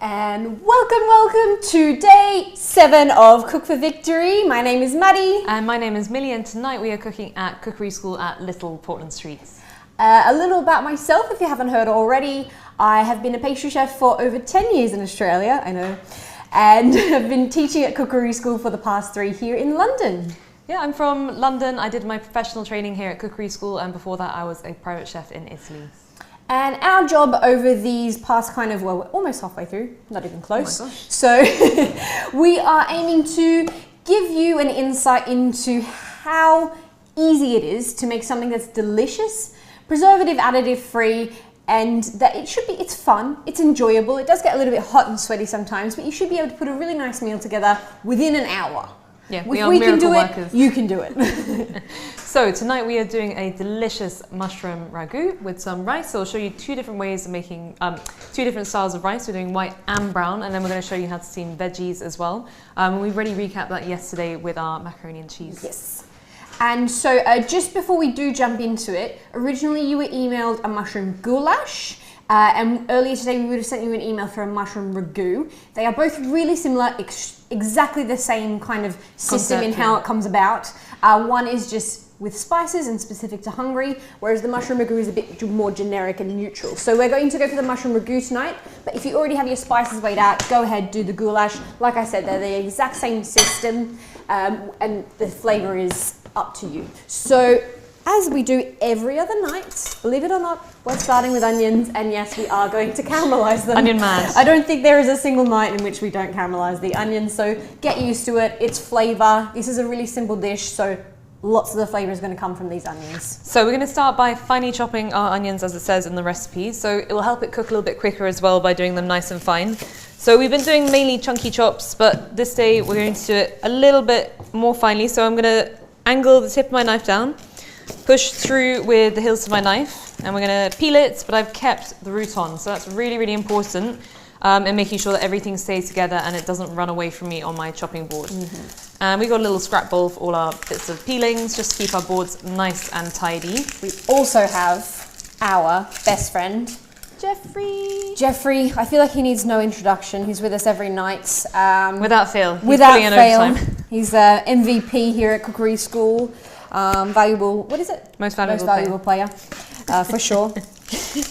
And welcome to day 7 of Cook for Victory. My name is Maddie. And my name is Millie, and tonight we are cooking at Cookery School at Little Portland Street. A little about myself, if you haven't heard already. I have been a pastry chef for over 10 years in Australia, I know, and have been teaching at Cookery School for the past 3 here in London. Yeah, I'm from London. I did my professional training here at Cookery School, and before that I was a private chef in Italy. And our job over these past we're almost halfway through, not even close. Oh my gosh. So we are aiming to give you an insight into how easy it is to make something that's delicious, preservative, additive free, and that it's fun, it's enjoyable. It does get a little bit hot and sweaty sometimes, but you should be able to put a really nice meal together within an hour. Yeah, If we are we miracle can do workers. it, you can do it. So tonight we are doing a delicious mushroom ragout with some rice. So I'll show you 2 different ways of making, 2 different styles of rice. We're doing white and brown, and then we're going to show you how to steam veggies as well. We've already recapped that yesterday with our macaroni and cheese. Yes. And so just before we do jump into it, originally you were emailed a mushroom goulash. And earlier today we would have sent you an email for a mushroom ragout. They are both really similar, exactly the same kind of system in how it comes about. One is just with spices and specific to Hungary, whereas the mushroom ragout is a bit more generic and neutral. So we're going to go for the mushroom ragout tonight, but if you already have your spices weighed out, go ahead, do the goulash. Like I said, they're the exact same system, and the flavour is up to you. So, as we do every other night, believe it or not, we're starting with onions, and yes, we are going to caramelise them. Onion mad. I don't think there is a single night in which we don't caramelise the onions, so get used to it. It's flavour. This is a really simple dish, so lots of the flavour is going to come from these onions. So we're going to start by finely chopping our onions as it says in the recipe. So it will help it cook a little bit quicker as well by doing them nice and fine. So we've been doing mainly chunky chops, but this day we're going to do it a little bit more finely. So I'm going to angle the tip of my knife down, push through with the hills of my knife, and we're going to peel it, but I've kept the root on. So that's really, really important in making sure that everything stays together and it doesn't run away from me on my chopping board. And we've got a little scrap bowl for all our bits of peelings, just to keep our boards nice and tidy. We also have our best friend, Jeffrey. Jeffrey. I feel like he needs no introduction. He's with us every night. Without fail. He's Without fully in fail. overtime. He's MVP here at Cookery School. Valuable, what is it? Most valuable player, for sure.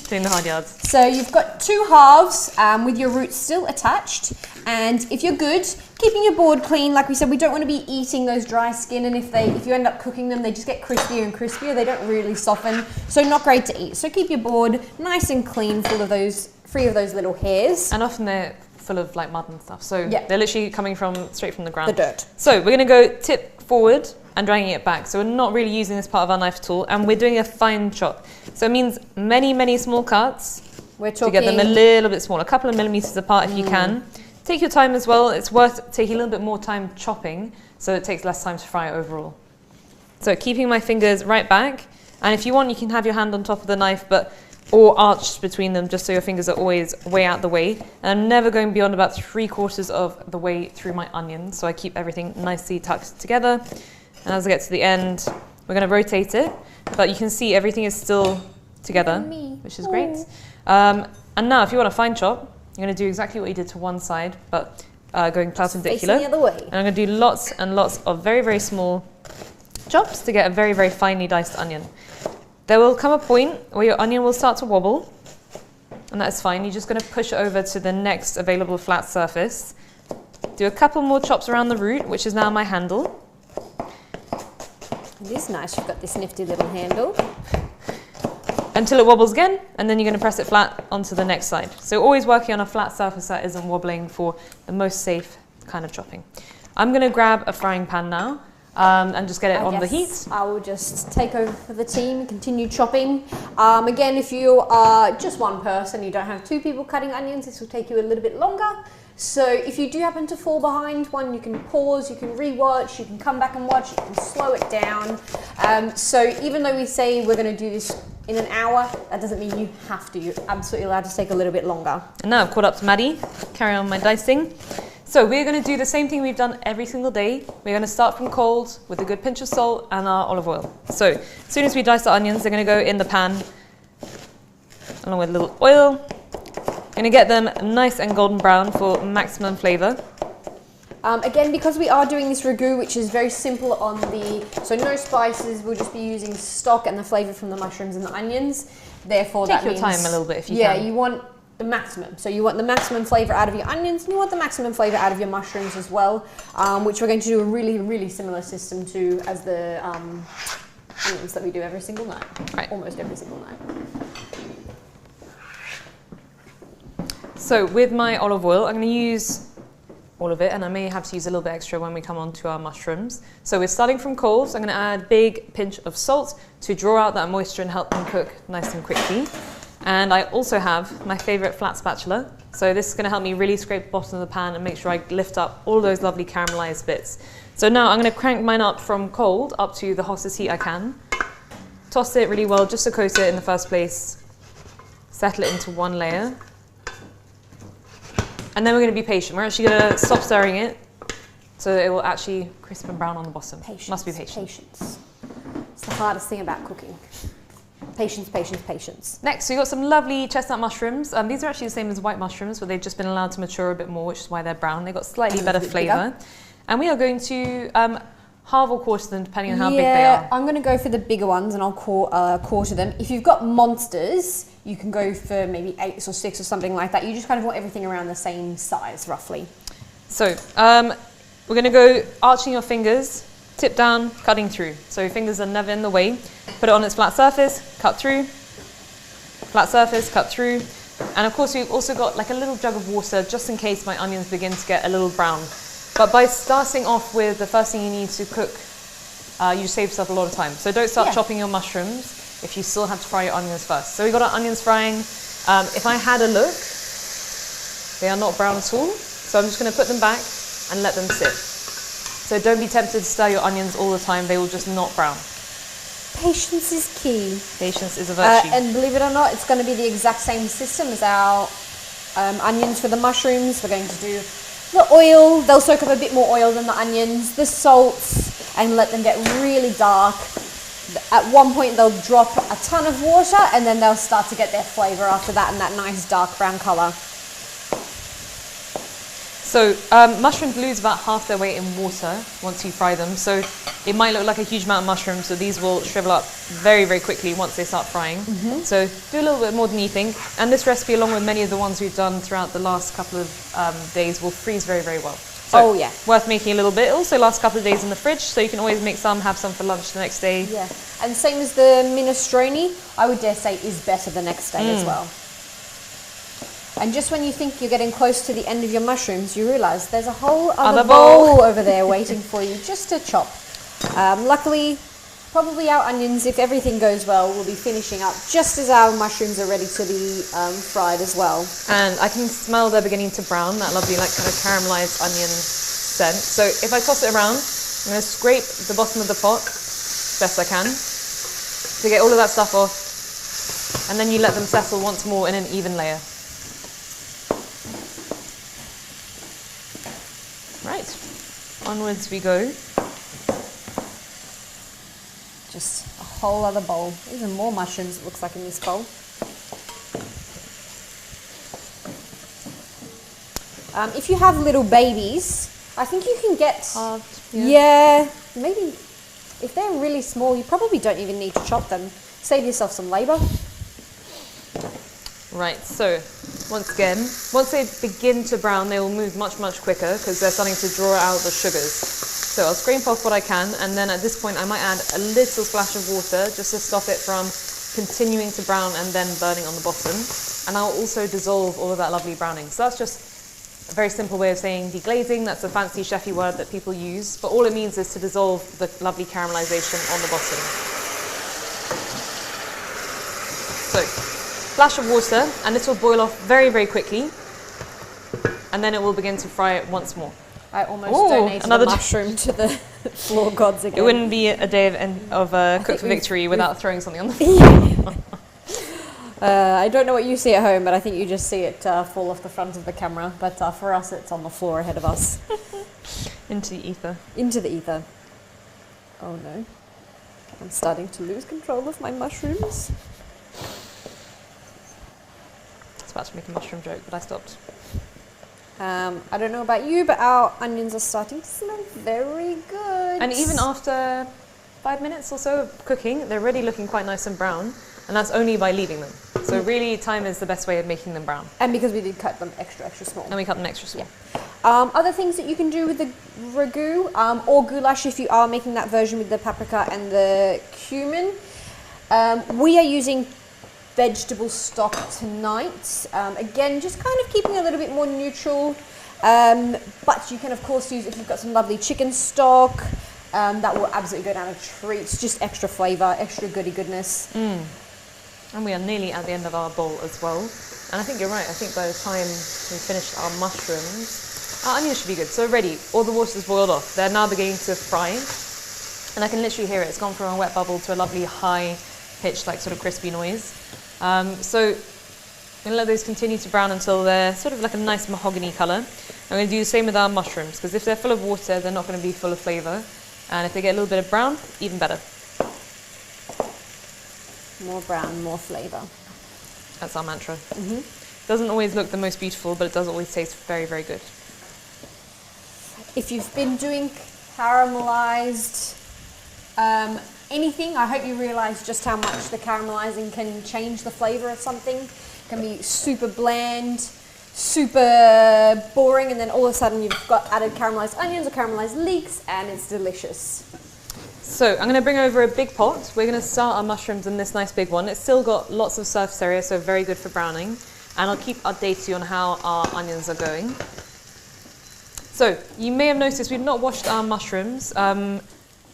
Doing the hard yards. So you've got 2 halves with your roots still attached, and if you're good, keeping your board clean. Like we said, we don't want to be eating those dry skin, and if you end up cooking them, they just get crispier and crispier. They don't really soften, so not great to eat. So keep your board nice and clean, free of those little hairs. And often they're full of like mud and stuff, so yeah, they're literally coming straight from the ground. The dirt. So we're going to go tip forward and dragging it back. So we're not really using this part of our knife at all, and we're doing a fine chop. So it means many small cuts. We're talking to get them a little bit small, a couple of millimeters apart if you can. Take your time as well. It's worth taking a little bit more time chopping, so it takes less time to fry overall. So keeping my fingers right back, and if you want, you can have your hand on top of the knife, or arched between them, just so your fingers are always way out the way. And I'm never going beyond about 3/4 of the way through my onions, so I keep everything nicely tucked together. And as I get to the end, we're going to rotate it, but you can see everything is still together, which is great. And now, if you want a fine chop, you're going to do exactly what you did to one side, but going perpendicular. Facing the other way. And I'm going to do lots and lots of very small chops to get a very finely diced onion. There will come a point where your onion will start to wobble, and that's fine. You're just going to push it over to the next available flat surface. Do a couple more chops around the root, which is now my handle. It is nice, you've got this nifty little handle. Until it wobbles again, and then you're going to press it flat onto the next side. So always working on a flat surface that isn't wobbling for the most safe kind of chopping. I'm going to grab a frying pan now and just get it on the heat. I will just take over for the team and continue chopping. Again, if you are just one person, you don't have 2 people cutting onions, this will take you a little bit longer. So if you do happen to fall behind one, you can pause, you can rewatch, you can come back and watch, you can slow it down. So even though we say we're going to do this in an hour, that doesn't mean you have to. You're absolutely allowed to take a little bit longer. And now I've caught up to Maddie, carry on my dicing. So we're going to do the same thing we've done every single day. We're going to start from cold with a good pinch of salt and our olive oil. So as soon as we dice the onions, they're going to go in the pan along with a little oil. Going to get them nice and golden brown for maximum flavour. Again, because we are doing this ragu, which is very simple on so no spices, we'll just be using stock and the flavour from the mushrooms and the onions. Therefore, Take your time a little bit if you can. Yeah, you want the maximum. So you want the maximum flavour out of your onions and you want the maximum flavour out of your mushrooms as well, which we're going to do a really, really similar system to as the onions that we do every single night. Right. Almost every single night. So with my olive oil, I'm going to use all of it, and I may have to use a little bit extra when we come on to our mushrooms. So we're starting from cold, so I'm going to add a big pinch of salt to draw out that moisture and help them cook nice and quickly. And I also have my favourite flat spatula. So this is going to help me really scrape the bottom of the pan and make sure I lift up all those lovely caramelised bits. So now I'm going to crank mine up from cold up to the hottest heat I can. Toss it really well just to coat it in the first place. Settle it into one layer. And then we're going to be patient. We're actually going to stop stirring it so it will actually crisp and brown on the bottom. Patience. Must be patient. Patience. It's the hardest thing about cooking. Patience, patience, patience. Next, we got some lovely chestnut mushrooms. These are actually the same as white mushrooms, but they've just been allowed to mature a bit more, which is why they're brown. They've got slightly better flavour. And we are going to halve or quarter them, depending on how big they are. I'm going to go for the bigger ones and I'll quarter them. If you've got monsters, you can go for maybe 8s or 6 or something like that. You just kind of want everything around the same size, roughly. So we're going to go arching your fingers, tip down, cutting through. So your fingers are never in the way. Put it on its flat surface, cut through, flat surface, cut through. And of course we've also got like a little jug of water just in case my onions begin to get a little brown. But by starting off with the first thing you need to cook, you save yourself a lot of time. So don't start chopping your mushrooms if you still have to fry your onions first. So we've got our onions frying. If I had a look, they are not brown at all. So I'm just going to put them back and let them sit. So don't be tempted to stir your onions all the time. They will just not brown. Patience is key. Patience is a virtue. And believe it or not, it's going to be the exact same system as our onions for the mushrooms. We're going to do the oil. They'll soak up a bit more oil than the onions. The salts, and let them get really dark. At one point, they'll drop a ton of water, and then they'll start to get their flavour after that and that nice dark brown colour. So mushrooms lose about half their weight in water once you fry them. So it might look like a huge amount of mushrooms, so these will shrivel up very, very quickly once they start frying. So do a little bit more than you think. And this recipe, along with many of the ones we've done throughout the last couple of days, will freeze very, very well. So worth making a little bit. It also lasts a couple of days in the fridge, so you can always make some, have some for lunch the next day. Yeah, and same as the minestrone, I would dare say is better the next day as well. And just when you think you're getting close to the end of your mushrooms, you realise there's a whole other bowl over there waiting for you just to chop. Luckily, probably our onions, if everything goes well, will be finishing up just as our mushrooms are ready to be fried as well. And I can smell they're beginning to brown, that lovely like kind of caramelised onion scent. So if I toss it around, I'm going to scrape the bottom of the pot best I can to get all of that stuff off. And then you let them settle once more in an even layer. Right, onwards we go. Just a whole other bowl. Even more mushrooms, it looks like, in this bowl. If you have little babies, I think you can get... Yeah, maybe if they're really small, you probably don't even need to chop them. Save yourself some labour. Right, so once again, once they begin to brown, they will move much, much quicker because they're starting to draw out the sugars. So I'll scrape off what I can, and then at this point I might add a little splash of water just to stop it from continuing to brown and then burning on the bottom. And I'll also dissolve all of that lovely browning. So that's just a very simple way of saying deglazing. That's a fancy chefy word that people use, but all it means is to dissolve the lovely caramelization on the bottom. So, splash of water, and this will boil off very, very quickly. and then it will begin to fry it once more. I almost donated a mushroom to the floor gods again. It wouldn't be a day of Cook for Victory without throwing something on the floor. I don't know what you see at home, but I think you just see it fall off the front of the camera. But for us, it's on the floor ahead of us. Into the ether. Into the ether. Oh no. I'm starting to lose control of my mushrooms. I was about to make a mushroom joke, but I stopped. I don't know about you, but our onions are starting to smell very good. And even after 5 minutes or so of cooking, they're already looking quite nice and brown, and that's only by leaving them. So really, time is the best way of making them brown. And because we did cut them extra small. And we cut them extra small. Yeah. Other things that you can do with the ragu, or goulash if you are making that version with the paprika and the cumin. We are using vegetable stock tonight. Again, just kind of keeping a little bit more neutral. But you can of course use, if you've got some lovely chicken stock, that will absolutely go down a treat. Just extra flavour, extra goody goodness. And we are nearly at the end of our bowl as well. And I think you're right, I think by the time we finished our mushrooms, our onions should be good. So already, all the water's boiled off. They're now beginning to fry. And I can literally hear it. It's gone from a wet bubble to a lovely high pitched, like sort of crispy noise. So I'm going to let those continue to brown until they're sort of like a nice mahogany colour. I'm going to do the same with our mushrooms, because if they're full of water, they're not going to be full of flavour. And if they get a little bit of brown, even better. More brown, more flavour. That's our mantra. Doesn't always look the most beautiful, but it does always taste very, very good. If you've been doing caramelised anything, I hope you realise just how much the caramelising can change the flavour of something. It can be super bland, super boring, and then all of a sudden you've got added caramelised onions or caramelised leeks, and it's delicious. So I'm going to bring over a big pot. We're going to start our mushrooms in this nice big one. It's still got lots of surface area, so very good for browning. And I'll keep updating you on how our onions are going. So you may have noticed we've not washed our mushrooms.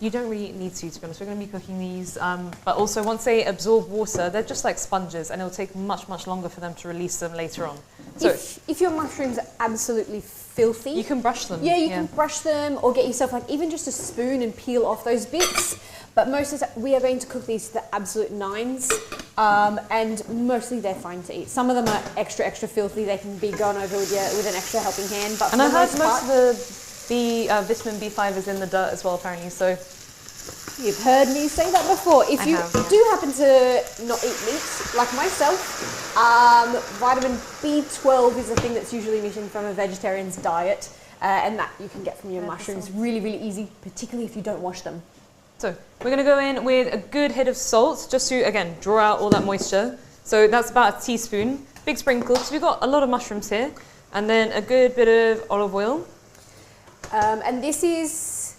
You don't really need to be honest. We're going to be cooking these, but also once they absorb water, they're just like sponges, and it'll take much, much longer for them to release them later on. So if your mushrooms are absolutely filthy, you can brush them. Yeah, you can brush them, or get yourself like even just a spoon and peel off those bits. But most of the time, we are going to cook these to the absolute nines, and mostly they're fine to eat. Some of them are extra filthy. They can be gone over with an extra helping hand. But and I heard most of the vitamin B5 is in the dirt as well, apparently. So you've heard me say that before. If you do happen to not eat meat, like myself, vitamin B12 is a thing that's usually missing from a vegetarian's diet, and that you can get from your mushrooms. Really, really easy, particularly if you don't wash them. So we're going to go in with a good hit of salt, just to, again, draw out all that moisture. So that's about a teaspoon, big sprinkle, because we've got a lot of mushrooms here. And then a good bit of olive oil. And this is,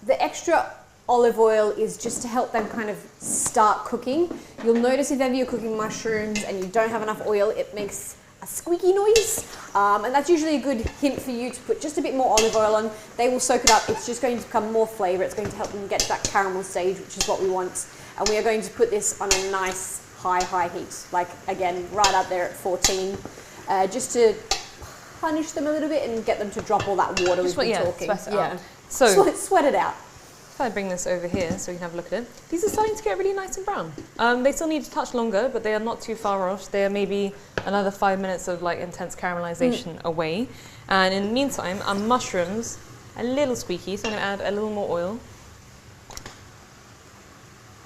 the extra olive oil is just to help them kind of start cooking. You'll notice if ever you're cooking mushrooms and you don't have enough oil, it makes a squeaky noise. And that's usually a good hint for you to put just a bit more olive oil on. They will soak it up. It's just going to become more flavour. It's going to help them get to that caramel stage, which is what we want. And we are going to put this on a nice high heat. Like, again, right up there at 14. Just to punish them a little bit and get them to drop all that water we've been talking. Sweat it out. So sweat it out. If I bring this over here so you can have a look at it. These are starting to get really nice and brown. They still need to touch longer, but they are not too far off. They are maybe another 5 minutes of like intense caramelization away. And in the meantime, our mushrooms, a little squeaky, so I'm going to add a little more oil.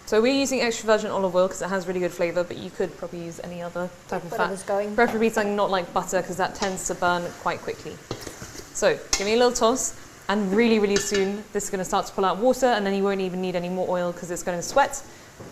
So we're using extra virgin olive oil because it has really good flavour, but you could probably use any other type of fat. Preferably something not like butter, because that tends to burn quite quickly. So give me a little toss. And really, really soon, this is going to start to pull out water, and then you won't even need any more oil because it's going to sweat.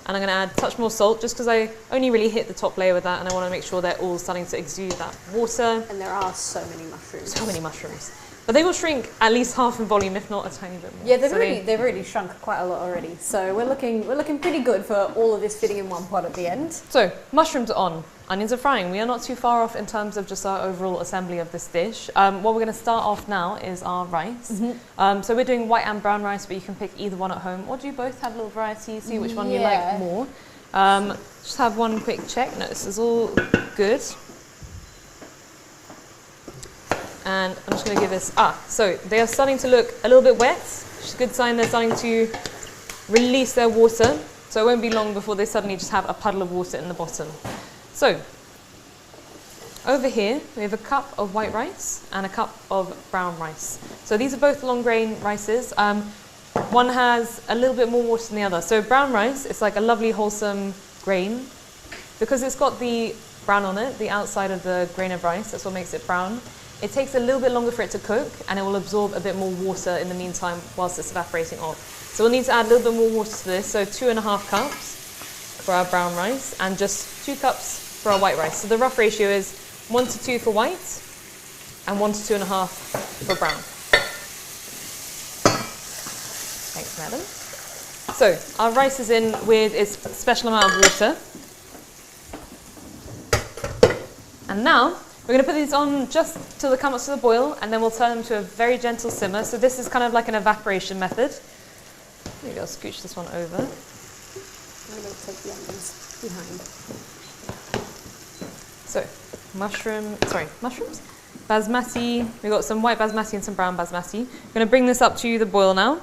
And I'm going to add a touch more salt, just because I only really hit the top layer with that, and I want to make sure they're all starting to exude that water. And there are so many mushrooms. So many mushrooms. But they will shrink at least half in volume, if not a tiny bit more. Yeah, they've already shrunk quite a lot already. So we're looking pretty good for all of this fitting in one pot at the end. So mushrooms are on. Onions are frying. We are not too far off in terms of just our overall assembly of this dish. What we're going to start off now is our rice. So we're doing white and brown rice, but you can pick either one at home, or do both, have a little variety, see which one you like more. Just have one quick check. No, this is all good. And I'm just going to give this, so they are starting to look a little bit wet, which is a good sign they're starting to release their water. So it won't be long before they suddenly just have a puddle of water in the bottom. So over here, we have a cup of white rice and a cup of brown rice. So these are both long grain rices. One has a little bit more water than the other. So brown rice, it's like a lovely wholesome grain. Because it's got the brown on it, the outside of the grain of rice, that's what makes it brown. It takes a little bit longer for it to cook, and it will absorb a bit more water in the meantime whilst it's evaporating off. So we'll need to add a little bit more water to this, so 2.5 cups for our brown rice and just 2 cups for our white rice. So the rough ratio is 1 to 2 for white and 1 to 2.5 for brown. Thanks, madam. So our rice is in with its special amount of water. And now we're going to put these on just till they come up to the boil, and then we'll turn them to a very gentle simmer. So this is kind of like an evaporation method. Maybe I'll scooch this one over. I'm going to take the onions behind. So mushrooms, basmati. We've got some white basmati and some brown basmati. I'm going to bring this up to the boil now.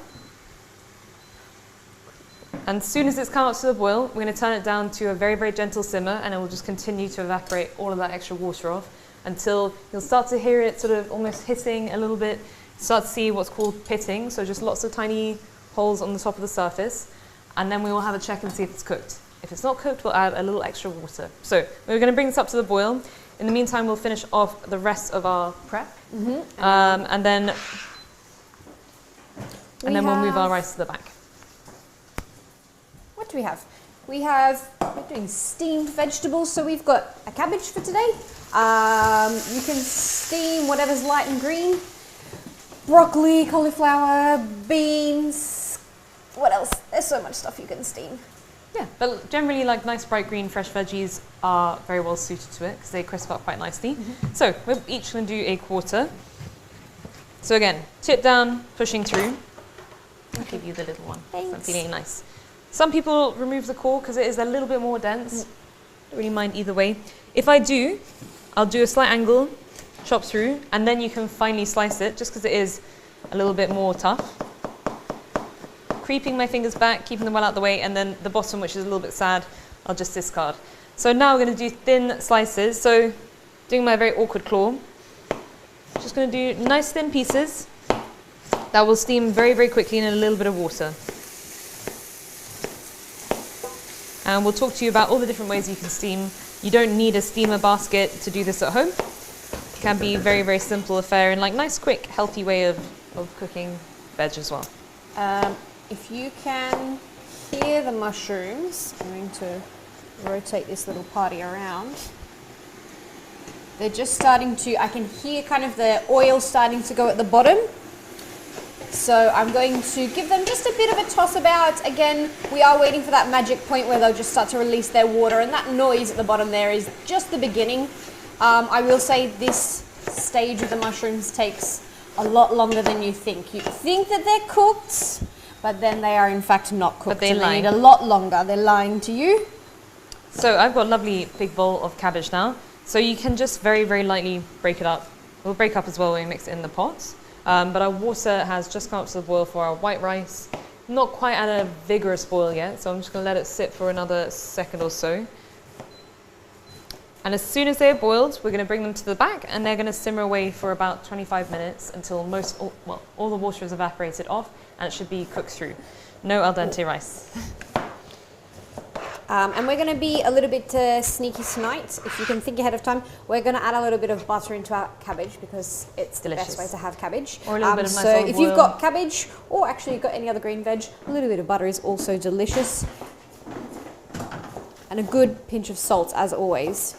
And as soon as it's come up to the boil, we're going to turn it down to a very, very gentle simmer, and it will just continue to evaporate all of that extra water off until you'll start to hear it sort of almost hissing a little bit. Start to see what's called pitting, so just lots of tiny holes on the top of the surface, and then we will have a check and see if it's cooked. If it's not cooked, we'll add a little extra water. So we're going to bring this up to the boil. In the meantime, we'll finish off the rest of our prep, and then we'll move our rice to the back. What do we have? We're doing steamed vegetables, so we've got a cabbage for today. You can steam whatever's light and green. Broccoli, cauliflower, beans. What else? There's so much stuff you can steam. Yeah, but generally like nice bright green fresh veggies are very well suited to it because they crisp up quite nicely. So we're each going to do a quarter. So again, tip down, pushing through. I'll give you the little one. Thanks. I'm feeling nice. Some people remove the core because it is a little bit more dense. Don't really mind either way. If I do, I'll do a slight angle, chop through, and then you can finely slice it just because it is a little bit more tough. Creeping my fingers back, keeping them well out the way, and then the bottom, which is a little bit sad, I'll just discard. So now we're going to do thin slices. So doing my very awkward claw, just going to do nice thin pieces that will steam very, very quickly in a little bit of water. And we'll talk to you about all the different ways you can steam. You don't need a steamer basket to do this at home. It can be a very, very simple affair and like nice, quick, healthy way of cooking veg as well. If you can hear the mushrooms, I'm going to rotate this little party around. They're just starting to, I can hear kind of the oil starting to go at the bottom. So I'm going to give them just a bit of a toss about. Again, we are waiting for that magic point where they'll just start to release their water, and that noise at the bottom there is just the beginning. I will say this stage of the mushrooms takes a lot longer than you think. You think that they're cooked, but then they are in fact not cooked. But they need a lot longer. They're lying to you. So I've got a lovely big bowl of cabbage now. So you can just very, very lightly break it up. We'll break up as well when we mix it in the pot. But our water has just come up to the boil for our white rice. Not quite at a vigorous boil yet, so I'm just going to let it sit for another second or so. And as soon as they're boiled, we're going to bring them to the back, and they're going to simmer away for about 25 minutes until all the water is evaporated off, and it should be cooked through. No al dente rice. And we're going to be a little bit sneaky tonight. If you can think ahead of time, we're going to add a little bit of butter into our cabbage because it's delicious. the best way to have cabbage. Or a little bit of nice So olive if you've oil. got cabbage, or actually you've got any other green veg, a little bit of butter is also delicious. And a good pinch of salt, as always.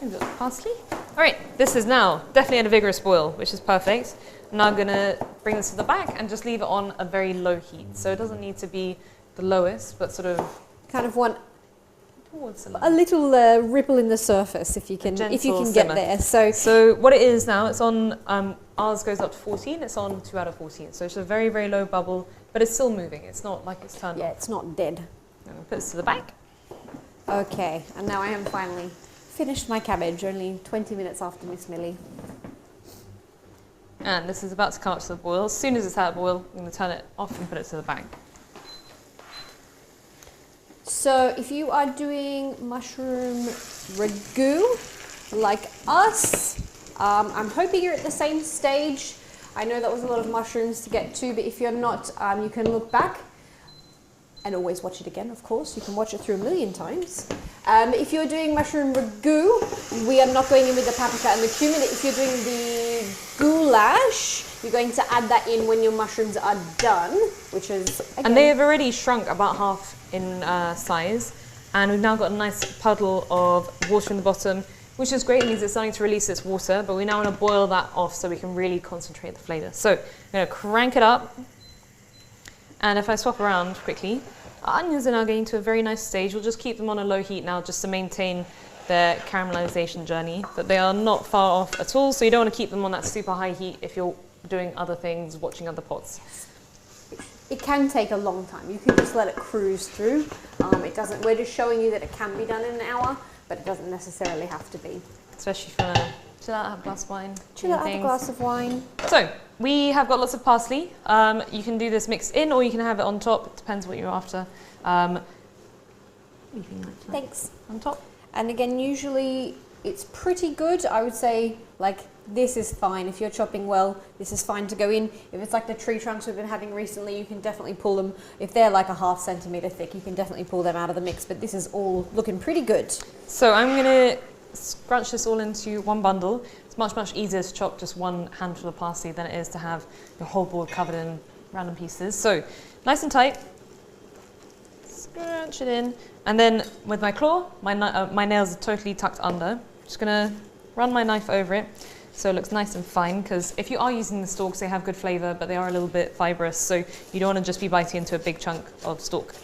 And a little parsley. All right, this is now definitely at a vigorous boil, which is perfect. Now I'm going to bring this to the back and just leave it on a very low heat. So it doesn't need to be the lowest, but sort of Kind of want towards a little ripple in the surface if you can get simmer. there. So what it is now, it's on, ours goes up to 14, it's on 2 out of 14. So it's a very, very low bubble, but it's still moving. It's not like it's turned Yeah, off. it's not dead. I'm going to put this to the back. Okay, and now I am finally finished my cabbage only 20 minutes after Miss Millie. And this is about to come up to the boil. As soon as it's out of boil, I'm going to turn it off and put it to the bag. So if you are doing mushroom ragout like us, I'm hoping you're at the same stage. I know that was a lot of mushrooms to get to, but if you're not, you can look back and always watch it again, of course. You can watch it through a million times. If you're doing mushroom ragout, we are not going in with the paprika and the cumin. If you're doing the goulash, you're going to add that in when your mushrooms are done, which is, again, and they have already shrunk about half in size, and we've now got a nice puddle of water in the bottom, which is great. It means it's starting to release its water, but we now want to boil that off so we can really concentrate the flavour. So I'm going to crank it up, and if I swap around quickly, our onions are now getting to a very nice stage. We'll just keep them on a low heat now just to maintain their caramelization journey, but they are not far off at all, so you don't want to keep them on that super high heat if you're doing other things, watching other pots. it can take a long time. You can just let it cruise through. It doesn't. We're just showing you that it can be done in an hour, but it doesn't necessarily have to be. Especially if you want to chill out, have a glass of wine. Chill out, have a glass of wine. So we have got lots of parsley. You can do this mixed in, or you can have it on top. It depends what you're after. Thanks. On top. And again, usually it's pretty good. I would say like this is fine. If you're chopping well, this is fine to go in. If it's like the tree trunks we've been having recently, you can definitely pull them. If they're like a ½ centimetre thick, you can definitely pull them out of the mix, but this is all looking pretty good. So I'm going to scrunch this all into one bundle. It's much, much easier to chop just one handful of parsley than it is to have the whole board covered in random pieces. So nice and tight. Scrunch it in. And then with my claw, my nails are totally tucked under. Just going to run my knife over it so it looks nice and fine, because if you are using the stalks, they have good flavour, but they are a little bit fibrous, so you don't want to just be biting into a big chunk of stalk.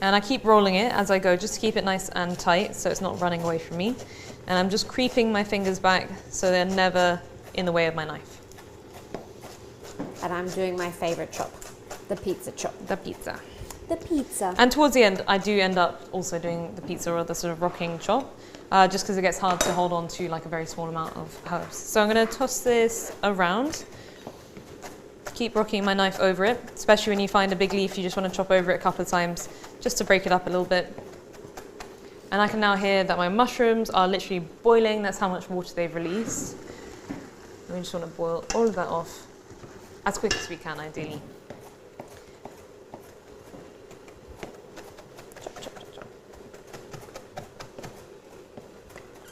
And I keep rolling it as I go, just to keep it nice and tight so it's not running away from me. And I'm just creeping my fingers back so they're never in the way of my knife. And I'm doing my favourite chop, the pizza chop. The pizza. The pizza. And towards the end, I do end up also doing the pizza or the sort of rocking chop, just because it gets hard to hold on to like a very small amount of herbs. So I'm going to toss this around. Keep rocking my knife over it, especially when you find a big leaf, you just want to chop over it a couple of times just to break it up a little bit. And I can now hear that my mushrooms are literally boiling. That's how much water they've released. And we just want to boil all of that off as quick as we can, ideally.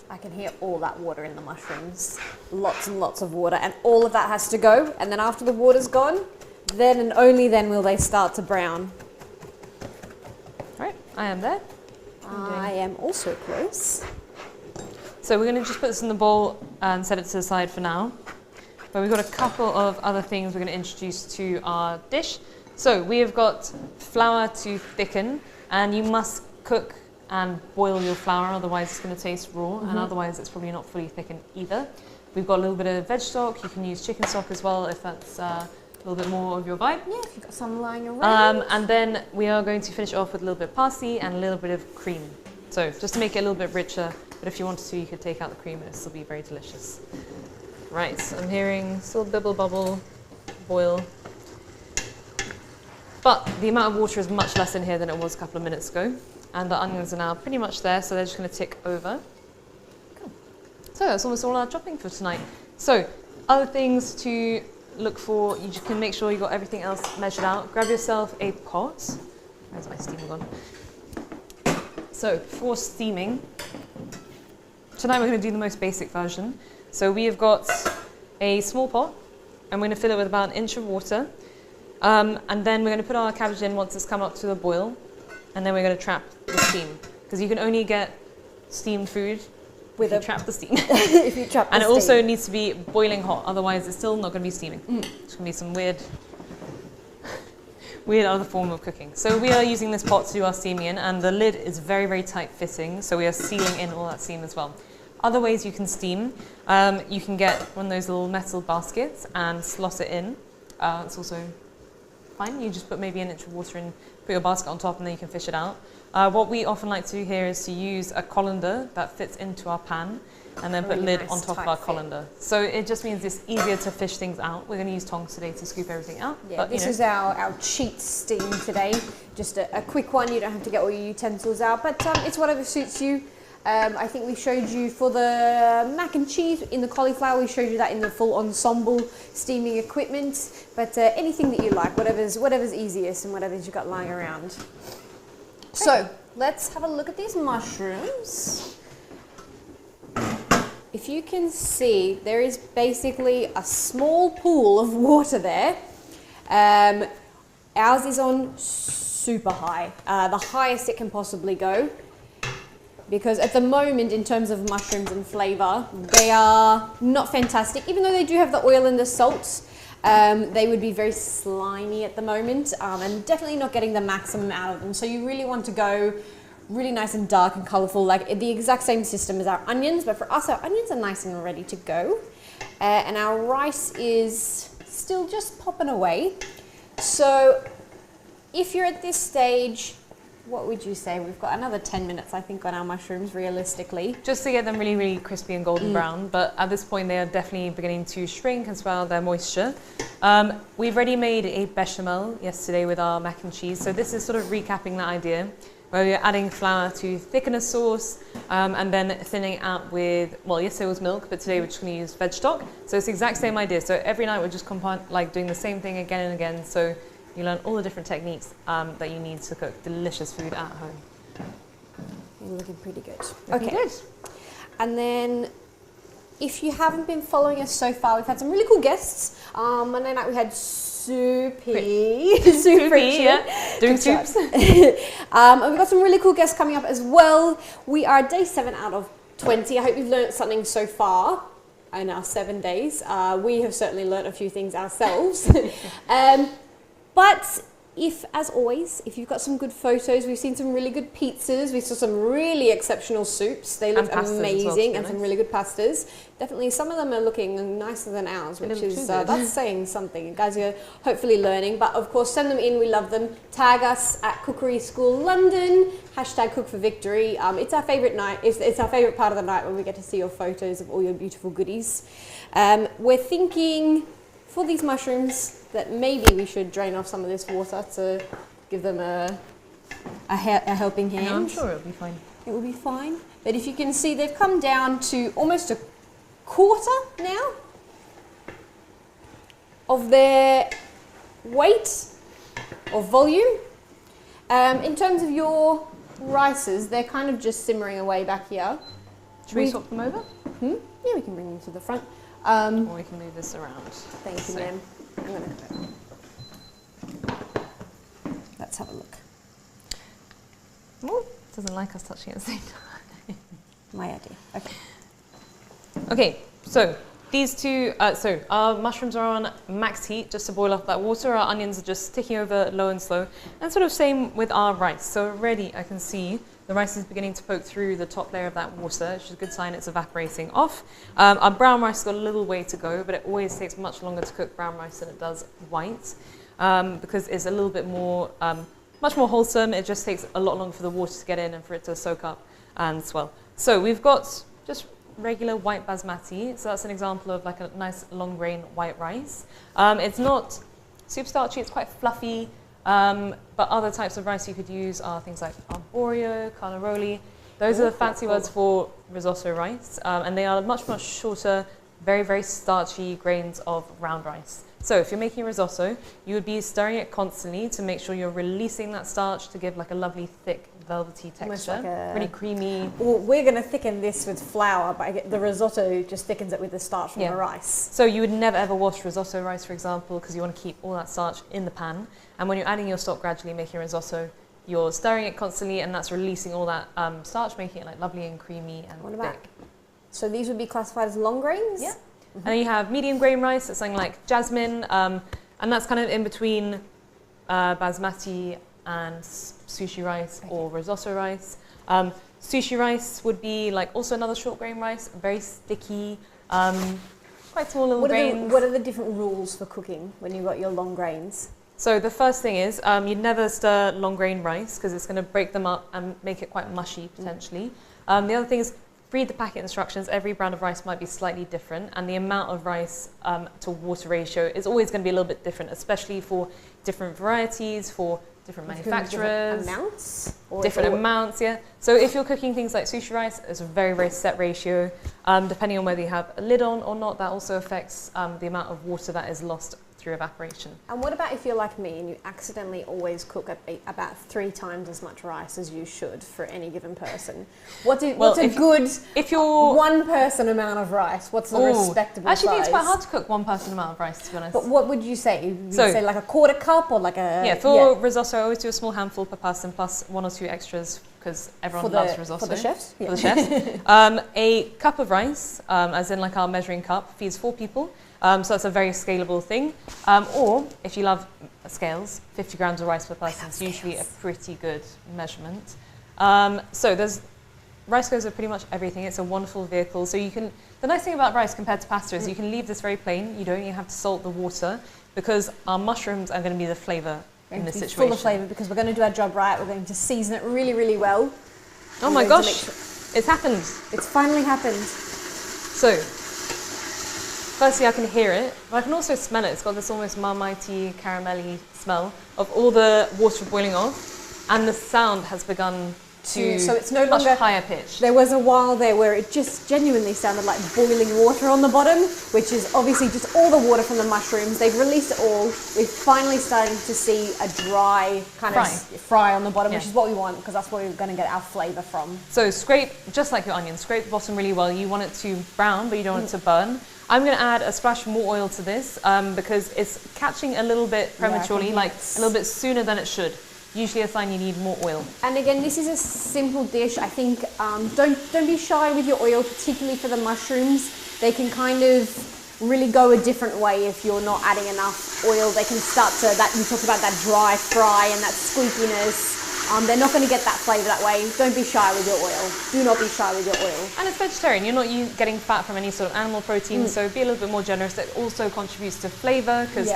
I can hear all that water in the mushrooms. Lots and lots of water, and all of that has to go. And then after the water's gone, then and only then will they start to brown. Right, I am there. I am also close. So we're going to just put this in the bowl and set it to the side for now. But we've got a couple of other things we're going to introduce to our dish. So we have got flour to thicken, and you must cook and boil your flour, otherwise it's going to taste raw, and otherwise it's probably not fully thickened either. We've got a little bit of veg stock. You can use chicken stock as well if that's a little bit more of your vibe. Yeah, if you've got some lying around. And then we are going to finish off with a little bit of parsley and a little bit of cream. So just to make it a little bit richer, but if you wanted to, you could take out the cream and it'll still be very delicious. Right, so I'm hearing still bibble bubble, boil. But the amount of water is much less in here than it was a couple of minutes ago. And the onions are now pretty much there, so they're just going to tick over. Cool. So that's almost all our chopping for tonight. So other things to look for, you just can make sure you got everything else measured out. Grab yourself a pot. Where's my steamer gone? So for steaming, tonight we're going to do the most basic version. So we have got a small pot, and we're going to fill it with about 1 inch of water. And then we're going to put our cabbage in once it's come up to a boil. And then we're going to trap the steam, because you can only get steamed food if you trap the steam. If you trap the and it steam. also needs to be boiling hot, otherwise it's still not going to be steaming. It's going to be some weird other form of cooking. So we are using this pot to do our steaming in, and the lid is very, very tight fitting, so we are sealing in all that steam as well. Other ways you can steam, you can get one of those little metal baskets and slot it in. It's also fine. You just put maybe an inch of water in, put your basket on top, and then you can fish it out. What we often like to do here is to use a colander that fits into our pan, and then put Really lid nice on top of tight our fit. colander. So it just means it's easier to fish things out. We're going to use tongs today to scoop everything out. Yeah, but, this is our cheat steam today. Just a quick one. You don't have to get all your utensils out, but it's whatever suits you. I think we showed you for the mac and cheese in the cauliflower, we showed you that in the full ensemble steaming equipment, but anything that you like, whatever's easiest and whatever's you've got lying around. So let's have a look at these mushrooms. If you can see, there is basically a small pool of water there. Ours is on super high, the highest it can possibly go. Because at the moment, in terms of mushrooms and flavour, they are not fantastic. Even though they do have the oil and the salt, they would be very slimy at the moment, and definitely not getting the maximum out of them. So you really want to go really nice and dark and colourful, like the exact same system as our onions, but for us, our onions are nice and ready to go. And our rice is still just popping away. So if you're at this stage, what would you say? We've got another 10 minutes, I think, on our mushrooms, realistically. just to get them really, really crispy and golden brown. But at this point, they are definitely beginning to shrink and swell their moisture. We've already made a bechamel yesterday with our mac and cheese. So this is sort of recapping that idea, where we're adding flour to thicken a sauce and then thinning it out with, well, yesterday was milk, but today we're just going to use veg stock. So it's the exact same idea. So every night we're just doing the same thing again and again. So you learn all the different techniques that you need to cook delicious food at home. You're looking pretty good. Looking Okay. good. And then, if you haven't been following us so far, we've had some really cool guests. Monday night we had Soupy. Soupy, yeah. Doing Good job. soups. And we've got some really cool guests coming up as well. We are day 7 out of 20. I hope you've learned something so far in our 7 days. We have certainly learned a few things ourselves. But if, as always, if you've got some good photos, we've seen some really good pizzas, we saw some really exceptional soups, they look pastas as well, amazing, to be and some honest. really good pastas. Definitely some of them are looking nicer than ours, which look is, too good. that's saying something. You guys are hopefully learning, but of course send them in, we love them. Tag us at Cookery School London, hashtag Cook for Victory. It's our favourite night, it's our favourite part of the night when we get to see your photos of all your beautiful goodies. We're thinking, for these mushrooms, that maybe we should drain off some of this water to give them a helping hand. No, I'm sure it'll be fine. It will be fine. But if you can see, they've come down to almost a quarter now of their weight or volume. In terms of your rices, they're kind of just simmering away back here. Should we swap them over? Yeah, we can bring them to the front. Or we can move this around. Thank you, So- ma'am. I'm going to go. Let's have a look. Oh, doesn't like us touching at the same time. My idea. Okay. Okay, so these two, so our mushrooms are on max heat just to boil off that water. Our onions are just ticking over low and slow. And sort of same with our rice. So already I can see the rice is beginning to poke through the top layer of that water, which is a good sign it's evaporating off. Our brown rice has got a little way to go, but it always takes much longer to cook brown rice than it does white, because it's a little bit more, much more wholesome. It just takes a lot longer for the water to get in and for it to soak up and swell. So we've got just regular white basmati. So that's an example of like a nice long grain white rice. It's not super starchy, it's quite fluffy. But other types of rice you could use are things like arborio, carnaroli. Those are the fancy words for risotto rice. And they are much, much shorter, very, very starchy grains of round rice. So if you're making a risotto, you would be stirring it constantly to make sure you're releasing that starch to give like a lovely, thick, velvety Almost texture. like a- Really creamy. Well, we're going to thicken this with flour, but the risotto just thickens it with the starch from Yeah. the rice. So you would never ever wash risotto rice, for example, because you want to keep all that starch in the pan. And when you're adding your stock gradually, making risotto, you're stirring it constantly, and that's releasing all that starch, making it like lovely and creamy and What about? thick. So these would be classified as long grains? Yeah. And then you have medium grain rice, it's something like jasmine, and that's kind of in between basmati and sushi rice or risotto rice. Sushi rice would be like also another short grain rice, very sticky, quite small little grains. What are the different rules for cooking when you've got your long grains? So the first thing is you'd never stir long grain rice because it's going to break them up and make it quite mushy potentially. The other thing is read the packet instructions. Every brand of rice might be slightly different, and the amount of rice to water ratio is always going to be a little bit different, especially for different varieties, for different manufacturers. Different amounts, yeah. So if you're cooking things like sushi rice, it's a very, very set ratio. Depending on whether you have a lid on or not, that also affects the amount of water that is lost through evaporation. And what about if you're like me and you accidentally always cook about 3 times as much rice as you should for any given person? What's a good if you're one person amount of rice? What's the respectable Actually, I think size? it's quite hard to cook one person amount of rice, to be honest. But what would you say? Would you say like a quarter cup or like a... Yeah, for risotto, I always do a small handful per person plus 1 or 2 extras because everyone loves risotto. For the chefs? For the chefs. A cup of rice, as in like our measuring cup, feeds 4 people. So that's a very scalable thing. Or if you love scales, 50 grams of rice per person is usually a pretty good measurement. So rice goes with pretty much everything. It's a wonderful vehicle. So you can, the nice thing about rice compared to pasta is you can leave this very plain. You don't even have to salt the water because our mushrooms are going to be the flavour in this situation. Full of flavour because we're going to do our job right. We're going to season it really, really well. Oh my gosh, it's happened. It's finally happened. So, firstly, I can hear it, but I can also smell it. It's got this almost marmite-y, caramelly smell of all the water boiling off, and the sound has begun to so it's no longer much higher pitch. There was a while there where it just genuinely sounded like boiling water on the bottom, which is obviously just all the water from the mushrooms. They've released it all. We're finally starting to see a dry kind of fry on the bottom, which is what we want because that's where we're going to get our flavour from. So scrape, just like your onion, scrape the bottom really well. You want it to brown, but you don't want it to burn. I'm going to add a splash more oil to this because it's catching a little bit prematurely, like a little bit sooner than it should. Usually a sign you need more oil. And again, this is a simple dish. I think don't be shy with your oil, particularly for the mushrooms. They can kind of really go a different way if you're not adding enough oil. They can start to, you talked about that dry fry and that squeakiness. They're not going to get that flavour that way. Don't be shy with your oil. Do not be shy with your oil. And it's vegetarian. You're not getting fat from any sort of animal protein, so be a little bit more generous. It also contributes to flavour because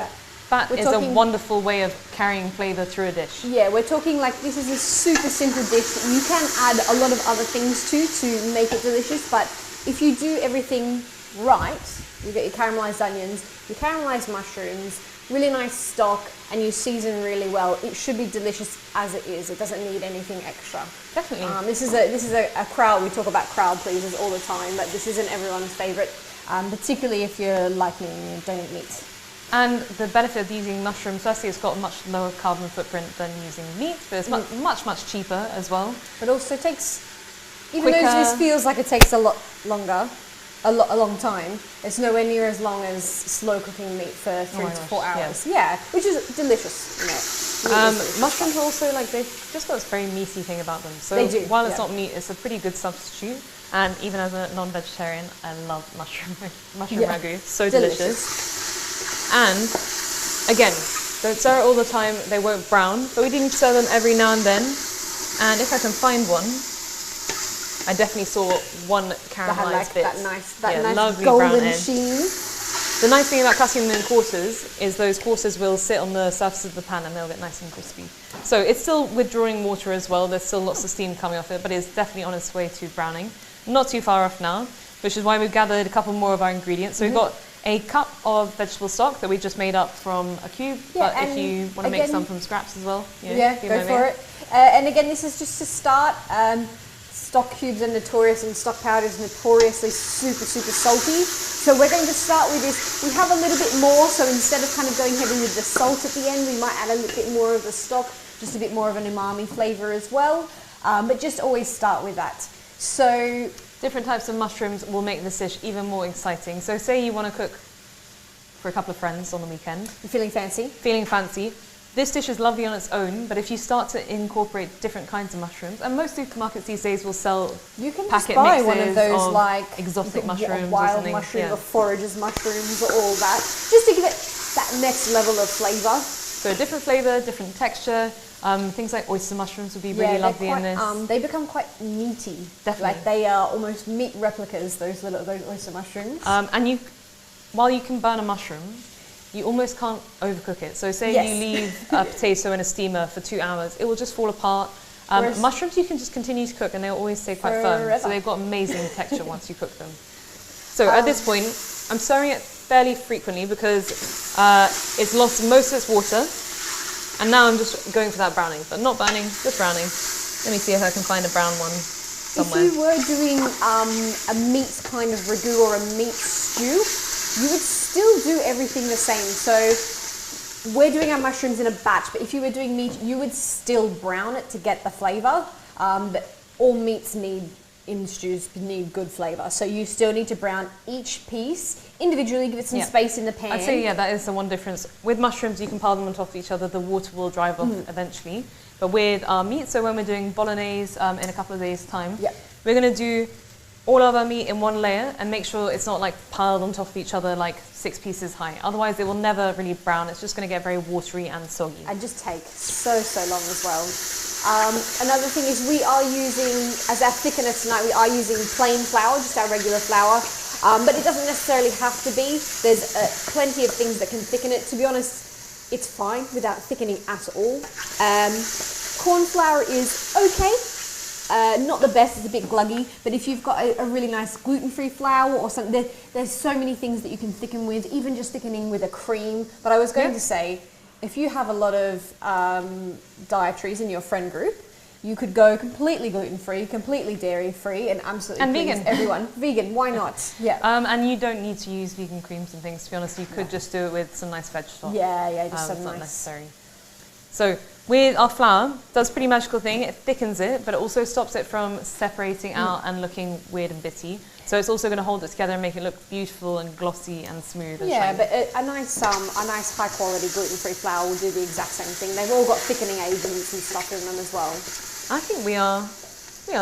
fat is a wonderful way of carrying flavour through a dish. Yeah, we're talking like this is a super simple dish that you can add a lot of other things to make it delicious, but if you do everything right, you get your caramelised onions, your caramelised mushrooms, really nice stock, and you season really well, it should be delicious as it is. It doesn't need anything extra. Definitely. This is a crowd, we talk about crowd pleasers all the time, but this isn't everyone's favourite, particularly if you're like me and you don't eat meat. And the benefit of using mushrooms, firstly, it's got a much lower carbon footprint than using meat, but it's much cheaper as well. But also takes, even though this feels like it takes a lot longer, a long time, it's nowhere near as long as slow cooking meat for 3 to 4 hours. Yeah, which is delicious. Mushrooms also, like, they've just got this very meaty thing about them. So they do, while it's not meat, it's a pretty good substitute. And even as a non-vegetarian, I love mushroom ragu. So delicious. And again, don't stir it all the time, they won't brown, but we do need to stir them every now and then. And if I can find one, I definitely saw one caramelised bit. That nice lovely golden brown edge. sheen. The nice thing about cutting them in quarters is those quarters will sit on the surface of the pan and they'll get nice and crispy. So it's still withdrawing water as well, there's still lots of steam coming off it, but it's definitely on its way to browning. Not too far off now, which is why we've gathered a couple more of our ingredients. So we've got a cup of vegetable stock that we just made up from a cube, but if you want to make some from scraps as well, go for it. And again, this is just to start. Stock cubes are notorious and stock powder is notoriously super salty. So we're going to start with this. We have a little bit more, so instead of kind of going heavy with the salt at the end, we might add a little bit more of the stock, just a bit more of an umami flavour as well. But just always start with that. So different types of mushrooms will make this dish even more exciting. So say you want to cook for a couple of friends on the weekend. You're feeling fancy? Feeling fancy. This dish is lovely on its own, but if you start to incorporate different kinds of mushrooms, and most supermarkets these days will sell you can packet just buy mixes one of those like exotic mushrooms, wild mushrooms, or foragers mushrooms, or all that, just to give it that next level of flavour. So a different flavour, different texture. Things like oyster mushrooms would be really lovely in this. They become quite meaty. Definitely. Like they are almost meat replicas, those oyster mushrooms. And while you can burn a mushroom, you almost can't overcook it. So say Yes. you leave a potato in a steamer for 2 hours, it will just fall apart. Whereas- Mushrooms you can just continue to cook and they'll always stay quite firm. Forever. So they've got amazing texture once you cook them. So at this point, I'm stirring it fairly frequently because it's lost most of its water. And now I'm just going for that browning, but not burning, just browning. Let me see if I can find a brown one somewhere. If you were doing a meat kind of ragu or a meat stew, you would still do everything the same. So we're doing our mushrooms in a batch, but if you were doing meat, you would still brown it to get the flavour. But all meats in stews need good flavour. So you still need to brown each piece individually, give it some space in the pan. I'd say, that is the one difference. With mushrooms, you can pile them on top of each other. The water will dry off eventually. But with our meat, so when we're doing bolognese in a couple of days' time, we're going to do all of our meat in one layer and make sure it's not like piled on top of each other like 6 pieces high. Otherwise, it will never really brown. It's just going to get very watery and soggy. And just take so long as well. Another thing is we are using, as our thickener tonight, we are using plain flour, just our regular flour. But it doesn't necessarily have to be. There's plenty of things that can thicken it. To be honest, it's fine without thickening at all. Corn flour is okay. Not the best, it's a bit gluggy, but if you've got a really nice gluten-free flour or something, there's so many things that you can thicken with, even just thickening with a cream. But I was going to say, if you have a lot of dietaries in your friend group, you could go completely gluten-free, completely dairy-free, and absolutely please vegan. Everyone. Vegan, why not? Yeah. And you don't need to use vegan creams and things, to be honest. You could just do it with some nice veg stock. Yeah, just some it's nice. not necessary. So with our flour, it does a pretty magical thing. It thickens it, but it also stops it from separating out and looking weird and bitty. So it's also going to hold it together and make it look beautiful and glossy and smooth and shiny. But a nice high quality gluten-free flour will do the exact same thing. They've all got thickening agents and stuff in them as well. I think we are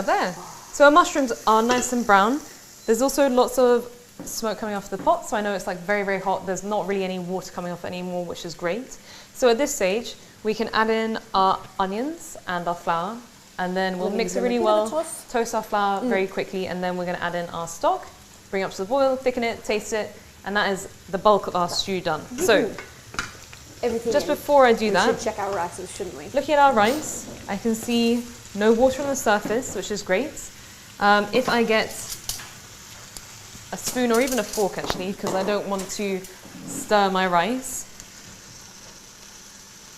there. So our mushrooms are nice and brown. There's also lots of smoke coming off the pot, so I know it's like very, very hot. There's not really any water coming off anymore, which is great. So at this stage, we can add in our onions and our flour, and then we'll mix it really well, toast our flour very quickly, and then we're going to add in our stock, bring it up to the boil, thicken it, taste it, and that is the bulk of our stew done. So everything just before I do that, we should check our rices, shouldn't we? Looking at our rice, I can see no water on the surface, which is great. If I get a spoon or even a fork actually, because I don't want to stir my rice,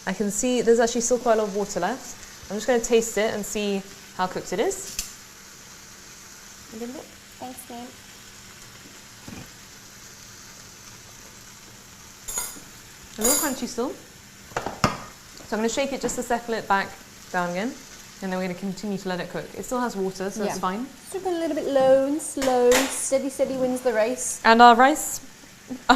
I can see there's actually still quite a lot of water left. I'm just going to taste it and see how cooked it is. A little bit. Thanks, man. A little crunchy still. So I'm going to shake it just to settle it back down again, and then we're going to continue to let it cook. It still has water, so it's fine. Just a little bit low and slow, steady wins the race. And our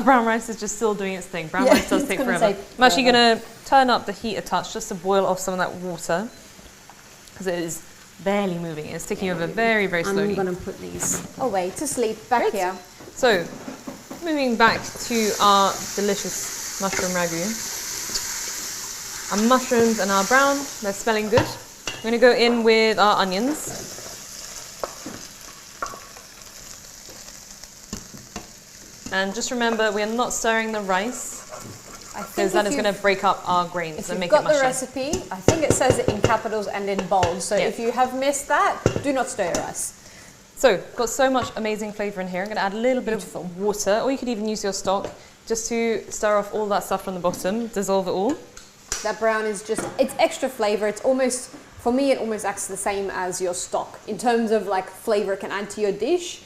brown rice is just still doing its thing. Brown rice does take forever. I'm actually going to turn up the heat a touch just to boil off some of that water, because it is barely moving. It's ticking over very, very slowly. I'm going to put these away to sleep back here. So, moving back to our delicious mushroom ragu. Our mushrooms and our brown, they're smelling good. We're going to go in with our onions. And just remember, we are not stirring the rice, because that is going to break up our grains and make it mushy. If you've got the recipe, I think it says it in capitals and in bold, so if you have missed that, do not stir your rice. So, got so much amazing flavour in here. I'm going to add a little bit of water, or you could even use your stock, just to stir off all that stuff from the bottom, dissolve it all. That brown is just, it's extra flavour. It's almost, for me, it almost acts the same as your stock in terms of like flavour it can add to your dish.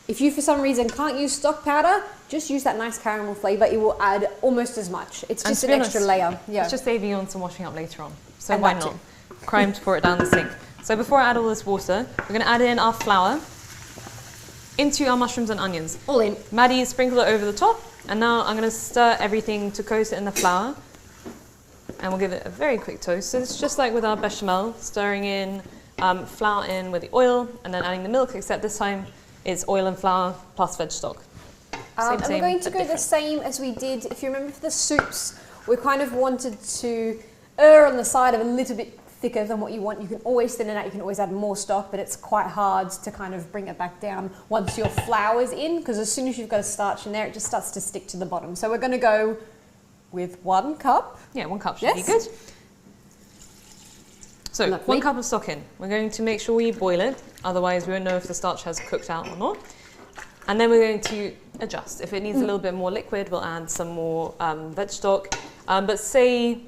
If you, for some reason, can't use stock powder, just use that nice caramel flavour. It will add almost as much. It's just an extra layer. Yeah. It's just saving you on some washing up later on. So why not? Crime to pour it down the sink. So before I add all this water, we're going to add in our flour into our mushrooms and onions. All in. Maddie sprinkled it over the top, and now I'm going to stir everything to coat it in the flour. And we'll give it a very quick toast. So it's just like with our bechamel, stirring in flour in with the oil, and then adding the milk, except this time it's oil and flour plus veg stock. And we're going to go the same as we did, if you remember for the soups, we kind of wanted to err on the side of a little bit thicker than what you want. You can always thin it out, you can always add more stock, but it's quite hard to kind of bring it back down once your flour's in, because as soon as you've got a starch in there, it just starts to stick to the bottom. So we're going to go with 1 cup. Yeah, 1 cup should be good. So, Lovely. 1 cup of stock in. We're going to make sure we boil it, otherwise we won't know if the starch has cooked out or not. And then we're going to adjust. If it needs a little bit more liquid, we'll add some more veg stock. But say,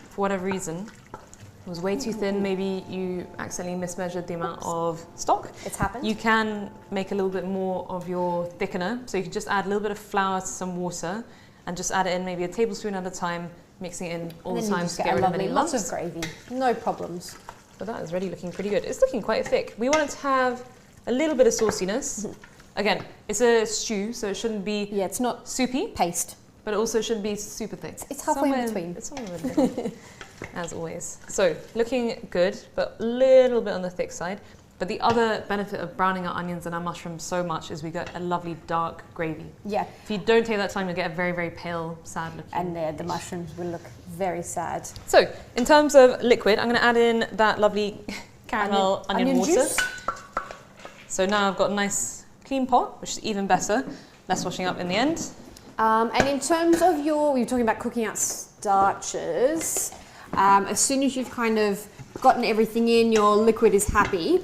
for whatever reason, it was way too thin, maybe you accidentally mismeasured the amount of stock. It's happened. You can make a little bit more of your thickener. So you can just add a little bit of flour to some water and just add it in maybe a tablespoon at a time, mixing it in all the time to get rid of any lumps. Lots of gravy, no problems. But that is already looking pretty good. It's looking quite thick. We want it to have a little bit of sauciness. Again, it's a stew, so it shouldn't be it's not soupy, paste, but it also shouldn't be super thick. It's halfway in between. It's somewhere in the middle, as always. So looking good, but a little bit on the thick side. But the other benefit of browning our onions and our mushrooms so much is we get a lovely dark gravy. Yeah. If you don't take that time, you'll get a very, very pale, sad looking. And the mushrooms will look very sad. So, in terms of liquid, I'm going to add in that lovely caramel onion water. Juice. So now I've got a nice clean pot, which is even better. Less washing up in the end. And in terms of we were talking about cooking out starches, as soon as you've kind of gotten everything in, your liquid is happy.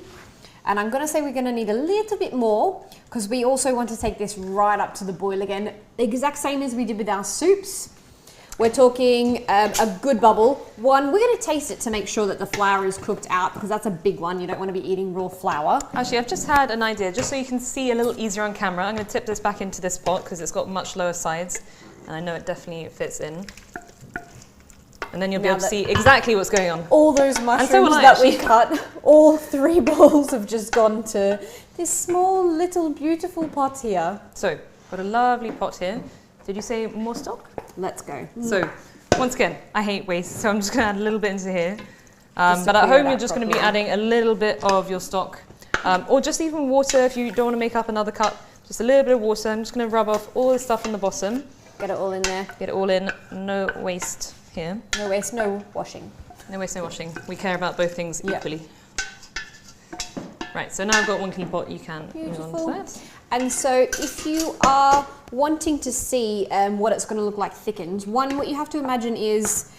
And I'm going to say we're going to need a little bit more because we also want to take this right up to the boil again. The exact same as we did with our soups. We're talking a good bubble. We're going to taste it to make sure that the flour is cooked out because that's a big one. You don't want to be eating raw flour. Actually, I've just had an idea, just so you can see a little easier on camera. I'm going to tip this back into this pot because it's got much lower sides and I know it definitely fits in. And then you'll be able to see exactly what's going on. All those mushrooms that we cut, all 3 bowls have just gone to this small, little, beautiful pot here. So, got a lovely pot here. Did you say more stock? Let's go. So, once again, I hate waste, so I'm just going to add a little bit into here. But at home, you're just going to be adding a little bit of your stock, or just even water if you don't want to make up another cup. Just a little bit of water. I'm just going to rub off all the stuff on the bottom. Get it all in there. Get it all in. No waste here. No waste, no washing. No waste, no washing. We care about both things equally. Right, so now I've got 1 clean pot, you can move on to that. And so if you are wanting to see what it's going to look like thickened, what you have to imagine is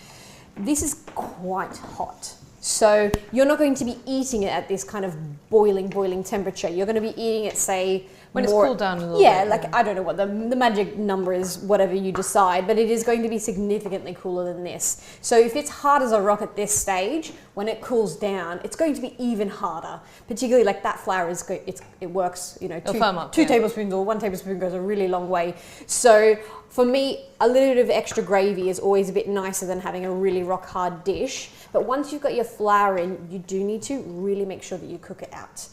this is quite hot. So you're not going to be eating it at this kind of boiling temperature. You're going to be eating it, say, when it's cooled down a little bit. Yeah, like I don't know what the magic number is, whatever you decide, but it is going to be significantly cooler than this. So if it's hard as a rock at this stage, when it cools down, it's going to be even harder. Particularly like that flour it works, you know, 2 tablespoons or 1 tablespoon goes a really long way. So for me, a little bit of extra gravy is always a bit nicer than having a really rock hard dish. But once you've got your flour in, you do need to really make sure that you cook it out.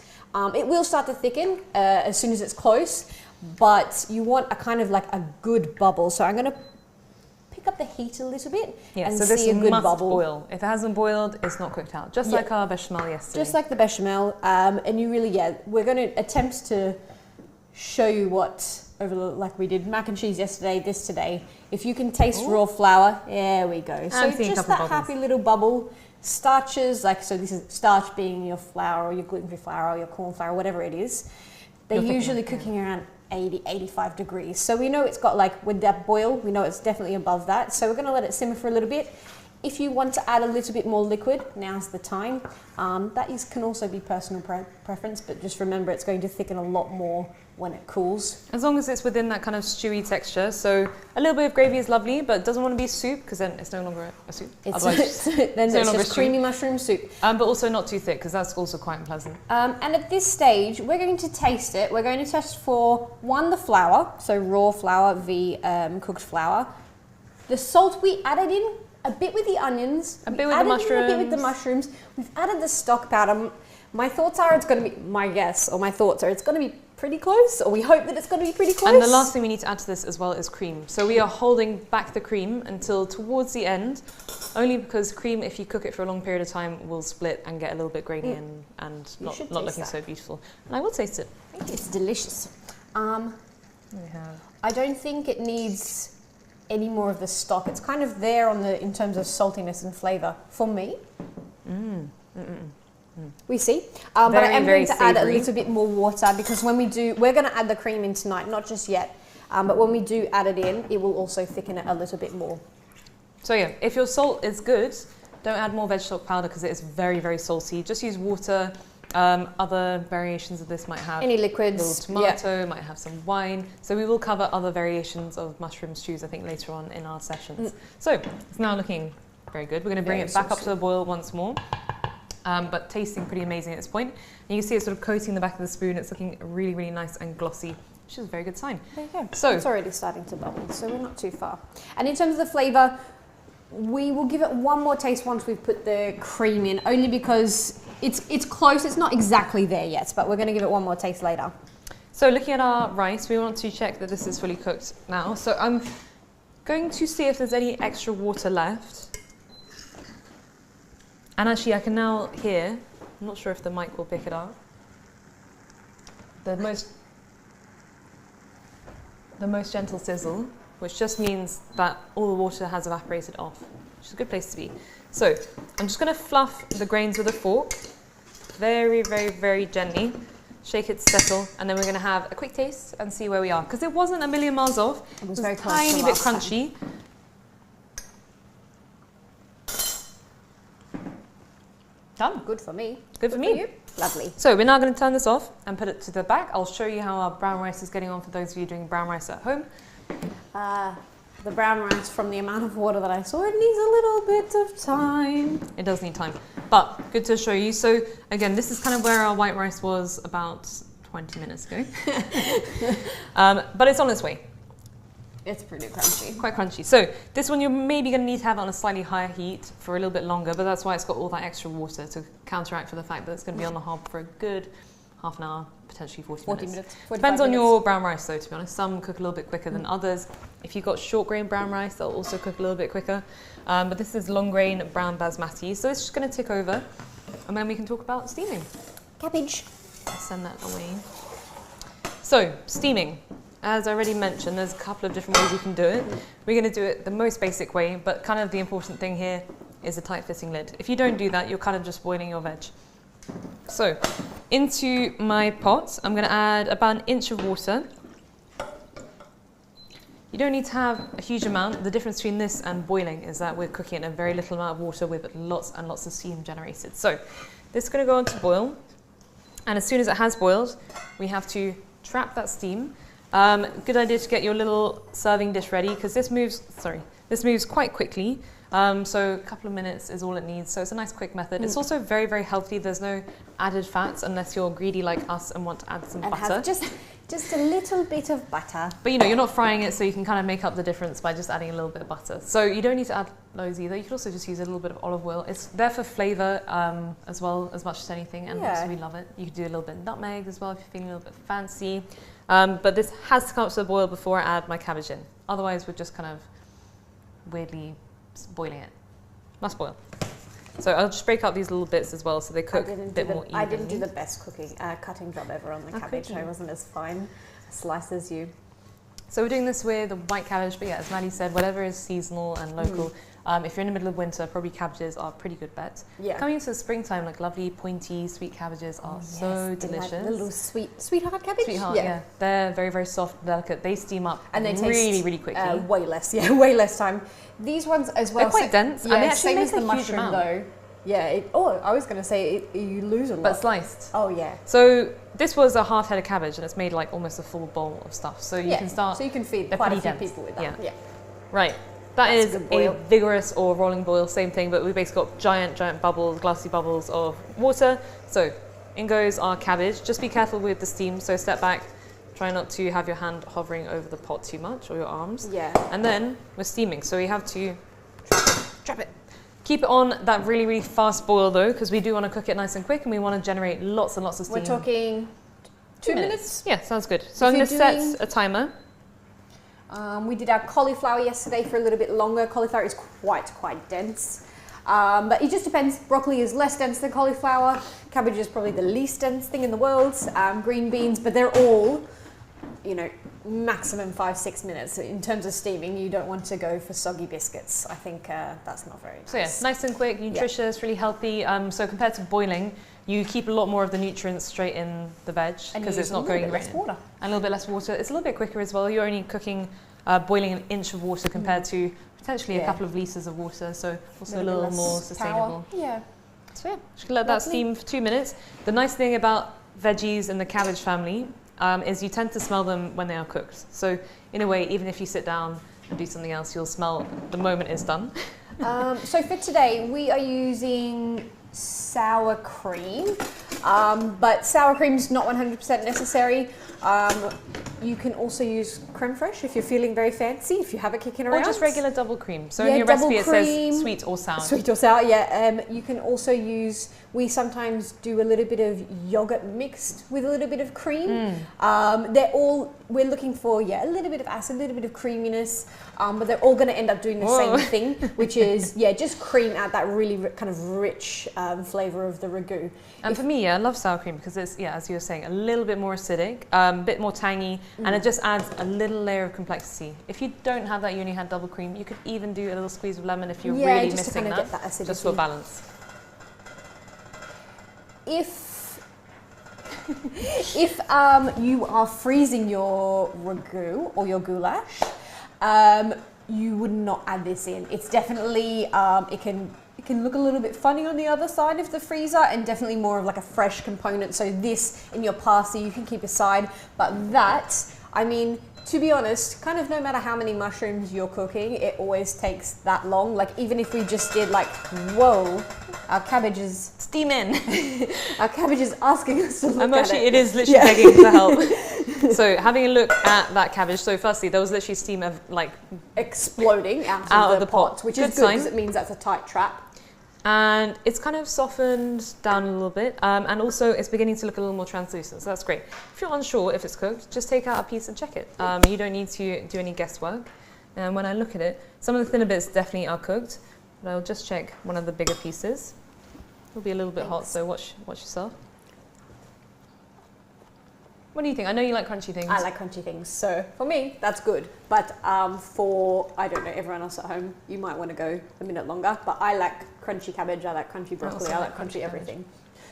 It will start to thicken as soon as it's close, but you want a kind of like a good bubble. So I'm going to pick up the heat a little bit and so see a good bubble. Boil. If it hasn't boiled, it's not cooked out. Just like our bechamel yesterday. Just like the bechamel. And you really, we're going to attempt to show you what, like we did mac and cheese yesterday, this today. If you can taste raw flour, there we go. So just that happy little bubble. Starches, so this is starch being your flour or your gluten-free flour or your corn flour, whatever it is. They're usually cooking around 80, 85 degrees. So we know it's got with that boil, we know it's definitely above that. So we're going to let it simmer for a little bit. If you want to add a little bit more liquid, now's the time. Can also be personal preference, but just remember it's going to thicken a lot more when it cools. As long as it's within that kind of stewy texture. So a little bit of gravy is lovely, but it doesn't want to be soup because then it's no longer a soup. Then it's just creamy mushroom soup. But also not too thick because that's also quite unpleasant. And at this stage, we're going to taste it. We're going to test for the flour, so raw flour v cooked flour. The salt we added in, a bit with the onions, a bit with the mushrooms. We've added the stock powder. My thoughts are it's going to be, it's going to be pretty close, or we hope that it's going to be pretty close. And the last thing we need to add to this as well is cream. So we are holding back the cream until towards the end, only because cream, if you cook it for a long period of time, will split and get a little bit grainy and not looking so beautiful. And I will taste it. It's delicious. I don't think it needs any more of the stock. It's kind of there in terms of saltiness and flavour for me. We see, but I am going to add a little bit more water because when we're going to add the cream in tonight, not just yet, but when we do add it in, it will also thicken it a little bit more. So yeah, if your salt is good, don't add more veg stock powder because it is very, very salty. Just use water. Other variations of this might have any liquids, a little tomato, might have some wine. So we will cover other variations of mushroom stews, I think, later on in our sessions. So it's now looking very good. We're going to bring it back up to the boil once more, but tasting pretty amazing at this point. And you can see it sort of coating the back of the spoon. It's looking really, really nice and glossy, which is a very good sign. There you go. So it's already starting to bubble, so we're not too far. And in terms of the flavour, we will give it one more taste once we've put the cream in, only because it's close. It's not exactly there yet, but we're going to give it one more taste later. So looking at our rice, we want to check that this is fully cooked now. So I'm going to see if there's any extra water left. And actually I can now hear, I'm not sure if the mic will pick it up, the most gentle sizzle, which just means that all the water has evaporated off, which is a good place to be. So I'm just going to fluff the grains with a fork, very, very, very gently, shake it to settle, and then we're going to have a quick taste and see where we are. Because it wasn't a million miles off, it was very tiny bit crunchy. Done. Good for me. Good for me. You? Lovely. So we're now going to turn this off and put it to the back. I'll show you how our brown rice is getting on for those of you doing brown rice at home. The brown rice, from the amount of water that I saw, it needs a little bit of time. It does need time, but good to show you. So again, this is kind of where our white rice was about 20 minutes ago. But it's on its way. It's pretty crunchy. Quite crunchy. So this one you're maybe going to need to have it on a slightly higher heat for a little bit longer, but that's why it's got all that extra water to counteract for the fact that it's going to be on the hob for a good half an hour, potentially 40 minutes. Depends on your brown rice though, to be honest. Some cook a little bit quicker than others. If you've got short grain brown rice, they'll also cook a little bit quicker. But this is long grain brown basmati. So it's just going to tick over and then we can talk about steaming. Cabbage. I'll send that away. So steaming. As I already mentioned, there's a couple of different ways you can do it. We're going to do it the most basic way, but kind of the important thing here is a tight fitting lid. If you don't do that, you're kind of just boiling your veg. So into my pot, I'm going to add about 1 inch of water. You don't need to have a huge amount. The difference between this and boiling is that we're cooking in a very little amount of water with lots and lots of steam generated. So this is going to go on to boil. And as soon as it has boiled, we have to trap that steam. Good idea to get your little serving dish ready because this moves quite quickly. So a couple of minutes is all it needs. So it's a nice quick method. It's also very, very healthy. There's no added fats unless you're greedy like us and want to add some butter. Have just a little bit of butter. But you know, you're not frying it, so you can kind of make up the difference by just adding a little bit of butter. So you don't need to add loads either. You could also just use a little bit of olive oil. It's there for flavour as well, as much as anything, and also we love it. You could do a little bit of nutmeg as well if you're feeling a little bit fancy. But this has to come up to the boil before I add my cabbage in. Otherwise, we're just kind of weirdly boiling it. Must boil. So I'll just break up these little bits as well so they cook a bit more evenly. I didn't do the best cutting job ever on the cabbage. I wasn't as fine a slice as you. So we're doing this with the white cabbage, but yeah, as Maddie said, whatever is seasonal and local. If you're in the middle of winter, probably cabbages are a pretty good bet. Yeah. Coming into the springtime, like lovely, pointy, sweet cabbages are so delicious. Like the little sweetheart cabbage? Sweetheart, yeah. They're very, very soft and delicate. They steam up and they really, taste, really quickly. Way less time. These ones as well. They're quite dense. Yeah, and they actually same make as the mushroom though. Yeah. I was going to say you lose a lot. But sliced. Oh yeah. So this was a half head of cabbage, and it's made like almost a full bowl of stuff. So you can start. So you can feed quite a few people with that. Yeah. Right. That's is a vigorous or rolling boil, same thing, but we basically got giant bubbles, glassy bubbles of water. So in goes our cabbage. Just be careful with the steam. So step back. Try not to have your hand hovering over the pot too much or your arms. Yeah. And then we're steaming, so we have to trap it. Keep it on that really, really fast boil though, because we do want to cook it nice and quick and we want to generate lots and lots of steam. We're talking 2 minutes? Yeah, sounds good. So I'm going to set a timer. We did our cauliflower yesterday for a little bit longer. Cauliflower is quite dense. But it just depends. Broccoli is less dense than cauliflower. Cabbage is probably the least dense thing in the world. Green beans, but they're all, maximum 5-6 minutes. In terms of steaming, you don't want to go for soggy biscuits. I think that's not very nice. So yeah, nice and quick, nutritious, really healthy. So compared to boiling, you keep a lot more of the nutrients straight in the veg because it's not going right in. Water. And a little bit less water. It's a little bit quicker as well. You're only cooking, boiling 1 inch of water compared to potentially a couple of litres of water, so also a little more sustainable. Power. Yeah. So yeah, just let that steam for 2 minutes. The nice thing about veggies in the cabbage family is you tend to smell them when they are cooked. So in a way, even if you sit down and do something else, you'll smell the moment it's done. So for today, we are using sour cream, but sour cream is not 100% necessary. You can also use creme fraiche if you're feeling very fancy, if you have it kicking around. Or just regular double cream. So in your recipe it says sweet or sour. Sweet or sour, yeah. You can also use, we sometimes do a little bit of yogurt mixed with a little bit of cream. We're looking for, a little bit of acid, a little bit of creaminess, but they're all going to end up doing the same thing, which is, just cream out that really kind of rich flavour of the ragout. And for me, I love sour cream because it's, as you were saying, a little bit more acidic, a bit more tangy, and it just adds a little layer of complexity. If you don't have that, you only had double cream, you could even do a little squeeze of lemon if you're really missing that, just for balance. If you are freezing your ragout or your goulash, you would not add this in. It's definitely, it can look a little bit funny on the other side of the freezer, and definitely more of like a fresh component. So this in your parsley you can keep aside, but that, I mean, to be honest, kind of no matter how many mushrooms you're cooking, it always takes that long. Like even if we just did like, whoa, our cabbage is steam in. Our cabbage is asking us to look at it. It is literally begging for help. So having a look at that cabbage. So firstly, there was literally steam of like exploding out of the pot, which is good because it means that's a tight trap. And it's kind of softened down a little bit, and also it's beginning to look a little more translucent, so that's great. If you're unsure if it's cooked, just take out a piece and check it. You don't need to do any guesswork. And when I look at it, some of the thinner bits definitely are cooked, but I'll just check one of the bigger pieces. It'll be a little bit hot, so watch yourself. What do you think? I know you like crunchy things. I like crunchy things, so for me, that's good. But for, I don't know, everyone else at home, you might want to go a minute longer. But I like crunchy cabbage, I like crunchy broccoli, I like crunchy everything.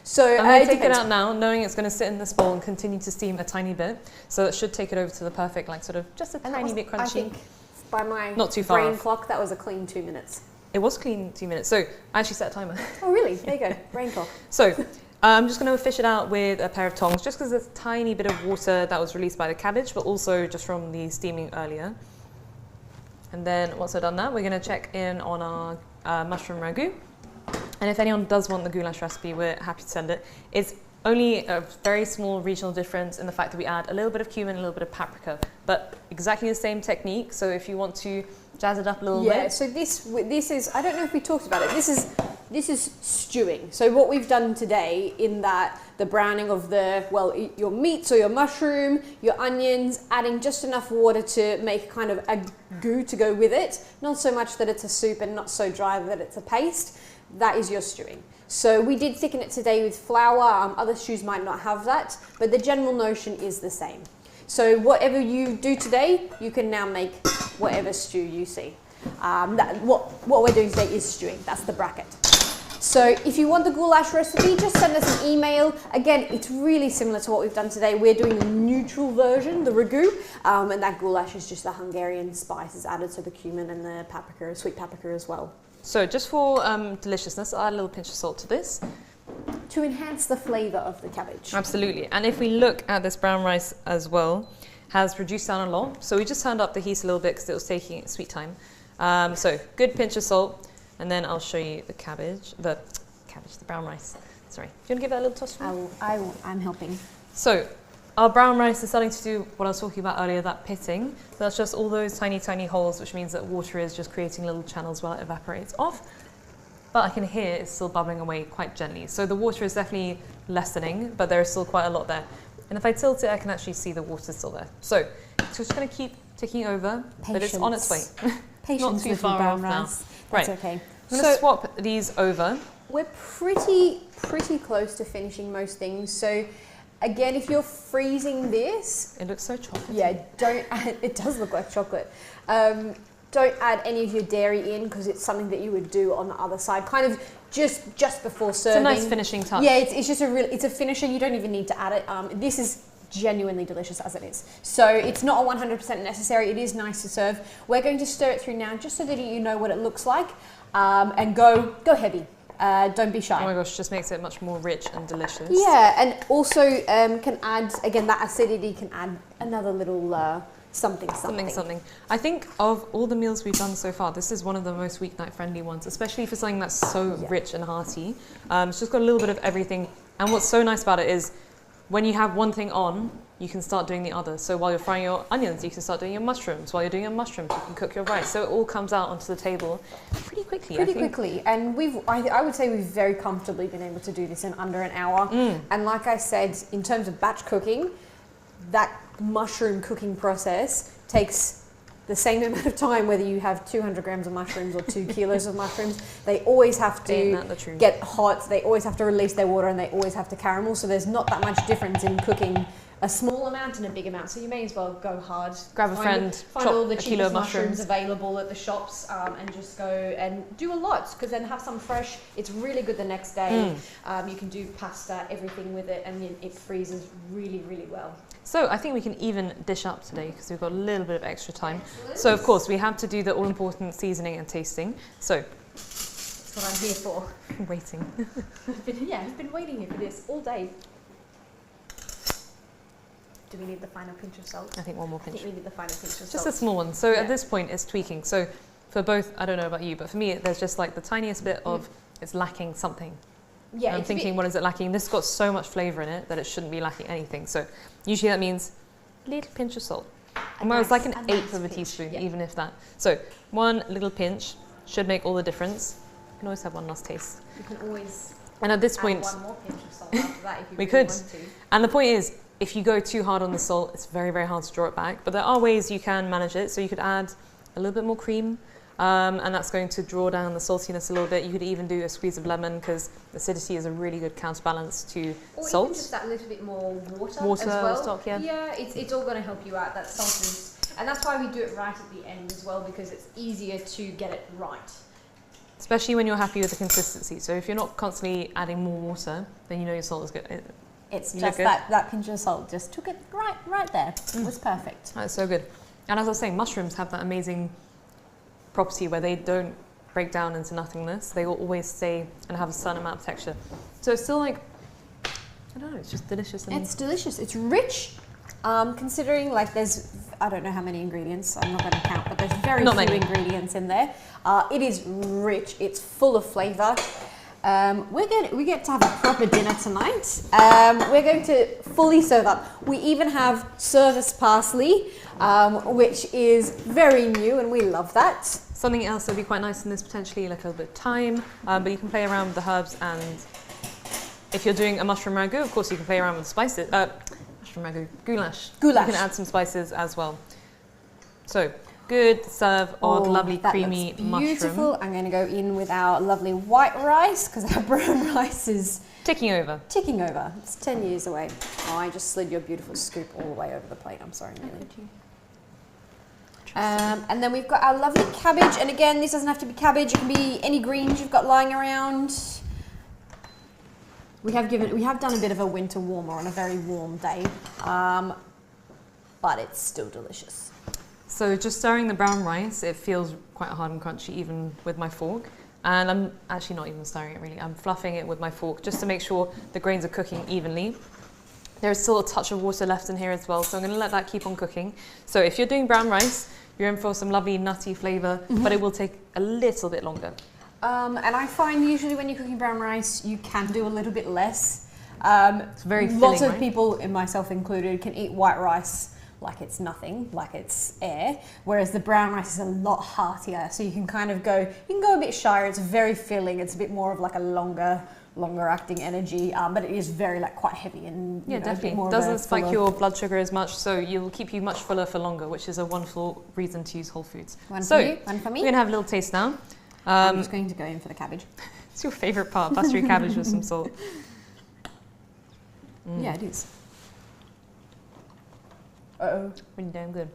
So I'm going to take it out now, knowing it's going to sit in this bowl and continue to steam a tiny bit. So it should take it over to the perfect, like sort of just a tiny bit crunchy. I think by my brain clock, that was a clean 2 minutes. It was clean 2 minutes. So I actually set a timer. Oh, really? There you go, brain clock. So I'm just going to fish it out with a pair of tongs, just because there's a tiny bit of water that was released by the cabbage, but also just from the steaming earlier. And then once I've done that, we're going to check in on our mushroom ragout. And if anyone does want the goulash recipe, we're happy to send it. It's only a very small regional difference in the fact that we add a little bit of cumin, a little bit of paprika, but exactly the same technique. So if you want to jazz it up a little bit. Yeah, so this is, I don't know if we talked about it, this is stewing. So what we've done today in that, the browning of your meats or your mushroom, your onions, adding just enough water to make kind of a goo to go with it. Not so much that it's a soup and not so dry that it's a paste. That is your stewing. So we did thicken it today with flour. Other stews might not have that, but the general notion is the same. So whatever you do today, you can now make whatever stew you see. What we're doing today is stewing. That's the bracket. So if you want the goulash recipe, just send us an email. Again, it's really similar to what we've done today. We're doing the neutral version, the ragout, and that goulash is just the Hungarian spices added, so the cumin and the paprika, sweet paprika as well. So just for deliciousness, I'll add a little pinch of salt to this. To enhance the flavour of the cabbage. Absolutely. And if we look at this brown rice as well, has reduced down a lot. So we just turned up the heat a little bit because it was taking sweet time. So good pinch of salt. And then I'll show you the brown rice. Sorry. Do you want to give that a little toss for me? I'm helping. So our brown rice is starting to do what I was talking about earlier, that pitting. So that's just all those tiny, tiny holes, which means that water is just creating little channels while it evaporates off. But I can hear it's still bubbling away quite gently. So the water is definitely lessening, but there is still quite a lot there. And if I tilt it, I can actually see the water still there. So it's just going to keep ticking over, but it's on its way. Patience Not too far off now. That's right. Okay. I'm going to swap these over. We're pretty close to finishing most things. So again, if you're freezing this, it looks so chocolatey. Yeah, don't add, it does look like chocolate. Don't add any of your dairy in because it's something that you would do on the other side, kind of just before serving. It's a nice finishing touch. Yeah, it's just it's a finisher. You don't even need to add it. This is genuinely delicious as it is. So it's not a 100% necessary. It is nice to serve. We're going to stir it through now just so that you know what it looks like, and go heavy. Don't be shy. Oh my gosh, just makes it much more rich and delicious. Yeah, and also can add, again, that acidity can add another little something. I think of all the meals we've done so far, this is one of the most weeknight friendly ones, especially for something that's so rich and hearty. It's just got a little bit of everything. And what's so nice about it is when you have one thing on, you can start doing the other. So while you're frying your onions, you can start doing your mushrooms. While you're doing your mushrooms, you can cook your rice. So it all comes out onto the table pretty quickly. And I would say we've very comfortably been able to do this in under an hour. And like I said, in terms of batch cooking, that mushroom cooking process takes the same amount of time whether you have 200 grams of mushrooms or 2 kilos of mushrooms. They always have to get hot, they always have to release their water, and they always have to caramel. So there's not that much difference in cooking a small amount and a big amount. So you may as well go hard. Grab a friend, find chop all the a kilo of mushrooms available at the shops, and just go and do a lot, because then have some fresh. It's really good the next day. You can do pasta, everything with it, and it freezes really, really well. So I think we can even dish up today because we've got a little bit of extra time. Excellent. So of course we have to do the all-important seasoning and tasting. So that's what I'm here for. Waiting. I've been waiting here for this all day. Do we need the final pinch of salt? I think one more pinch. I think we need the final pinch of salt. Just a small one. So at this point it's tweaking. So for both, I don't know about you, but for me there's just like the tiniest bit of it's lacking something. Yeah, I'm thinking, what is it lacking? This has got so much flavour in it that it shouldn't be lacking anything. So usually that means a little pinch of salt. And it's like an eighth of a teaspoon, even if that. So one little pinch should make all the difference. You can always have one last taste. You can always and at this add point, one more pinch of salt after that if you we really could. want to. And the point is, if you go too hard on the salt, it's very, very hard to draw it back. But there are ways you can manage it. So you could add a little bit more cream. And that's going to draw down the saltiness a little bit. You could even do a squeeze of lemon because acidity is a really good counterbalance to salt. Or even just that little bit more water as well. Stock, yeah, it's all going to help you out. That salt is, and that's why we do it right at the end as well, because it's easier to get it right. Especially when you're happy with the consistency. So if you're not constantly adding more water, then you know your salt is good. It's just that pinch of salt just took it right there. It was perfect. That's so good. And as I was saying, mushrooms have that amazing property where they don't break down into nothingness. They will always stay and have a certain amount of texture. So it's still like, I don't know, it's just delicious. It's delicious. It's rich. Considering like there's, I don't know how many ingredients, I'm not going to count, but there's very few ingredients in there. It is rich. It's full of flavour. We get to have a proper dinner tonight. We're going to fully serve up. We even have service parsley, which is very new, and we love that. Something else that would be quite nice in this, potentially like a little bit of thyme, but you can play around with the herbs. And if you're doing a mushroom ragu, of course you can play around with the spices. Mushroom ragu, goulash. You can add some spices as well. So good serve of lovely creamy mushroom. Beautiful. I'm going to go in with our lovely white rice because our brown rice is ticking over. It's 10 years away. Oh, I just slid your beautiful scoop all the way over the plate. I'm sorry, Millie. And then we've got our lovely cabbage. And again, this doesn't have to be cabbage. It can be any greens you've got lying around. We have done a bit of a winter warmer on a very warm day, but it's still delicious. So just stirring the brown rice, it feels quite hard and crunchy even with my fork. And I'm actually not even stirring it really. I'm fluffing it with my fork just to make sure the grains are cooking evenly. There's still a touch of water left in here as well, so I'm going to let that keep on cooking. So if you're doing brown rice, you're in for some lovely nutty flavour, but it will take a little bit longer. And I find usually when you're cooking brown rice, you can do a little bit less. It's very filling, lots of right? people, and myself included, can eat white rice like it's nothing, like it's air, whereas the brown rice is a lot heartier. So you can kind of go, a bit shyer. It's very filling. It's a bit more of like a longer acting energy, but it is very quite heavy and definitely doesn't spike your blood sugar as much, so you'll keep you much fuller for longer, which is a wonderful reason to use whole foods. One for you, one for me. We're gonna have a little taste now. I'm just going to go in for the cabbage. It's your favourite part, buttery cabbage with some salt. Yeah, it is. Really damn good.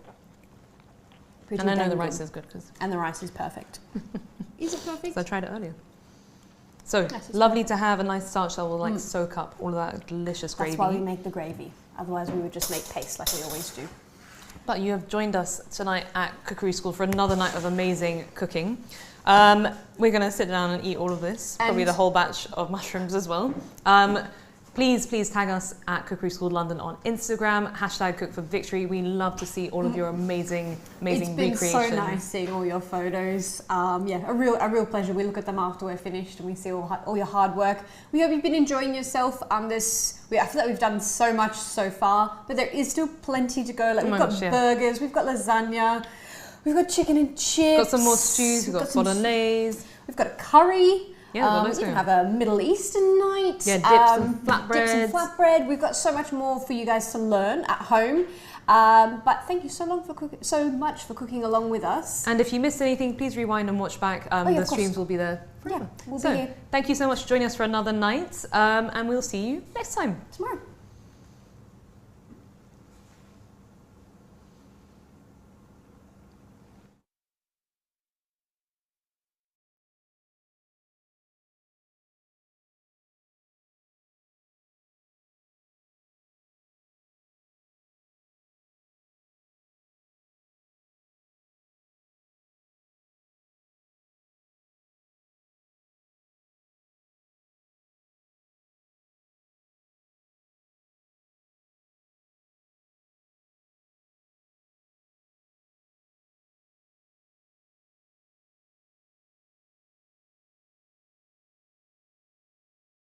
And I know the rice is good and the rice is perfect. Is it perfect? So I tried it earlier. So lovely to have a nice starch that will soak up all of that delicious gravy. That's why we make the gravy. Otherwise, we would just make paste like we always do. But you have joined us tonight at Cookery School for another night of amazing cooking. We're going to sit down and eat all of this, probably the whole batch of mushrooms as well. Please tag us at Cookery School London on Instagram, #CookForVictory. We love to see all of your amazing recreations. It's been so nice seeing all your photos. Yeah, a real pleasure. We look at them after we're finished and we see all your hard work. We hope you've been enjoying yourself. I feel like we've done so much so far, but there is still plenty to go. Like we've got burgers, we've got lasagna, we've got chicken and chips. Got some more stews, we've got bolognese. We've got a curry. Yeah, we can have a Middle Eastern night. Yeah, dips and flatbread. We've got so much more for you guys to learn at home. But thank you so much for cooking along with us. And if you missed anything, please rewind and watch back. The streams will be there forever. Yeah, we'll be here. Thank you so much for joining us for another night. And we'll see you next time. Tomorrow.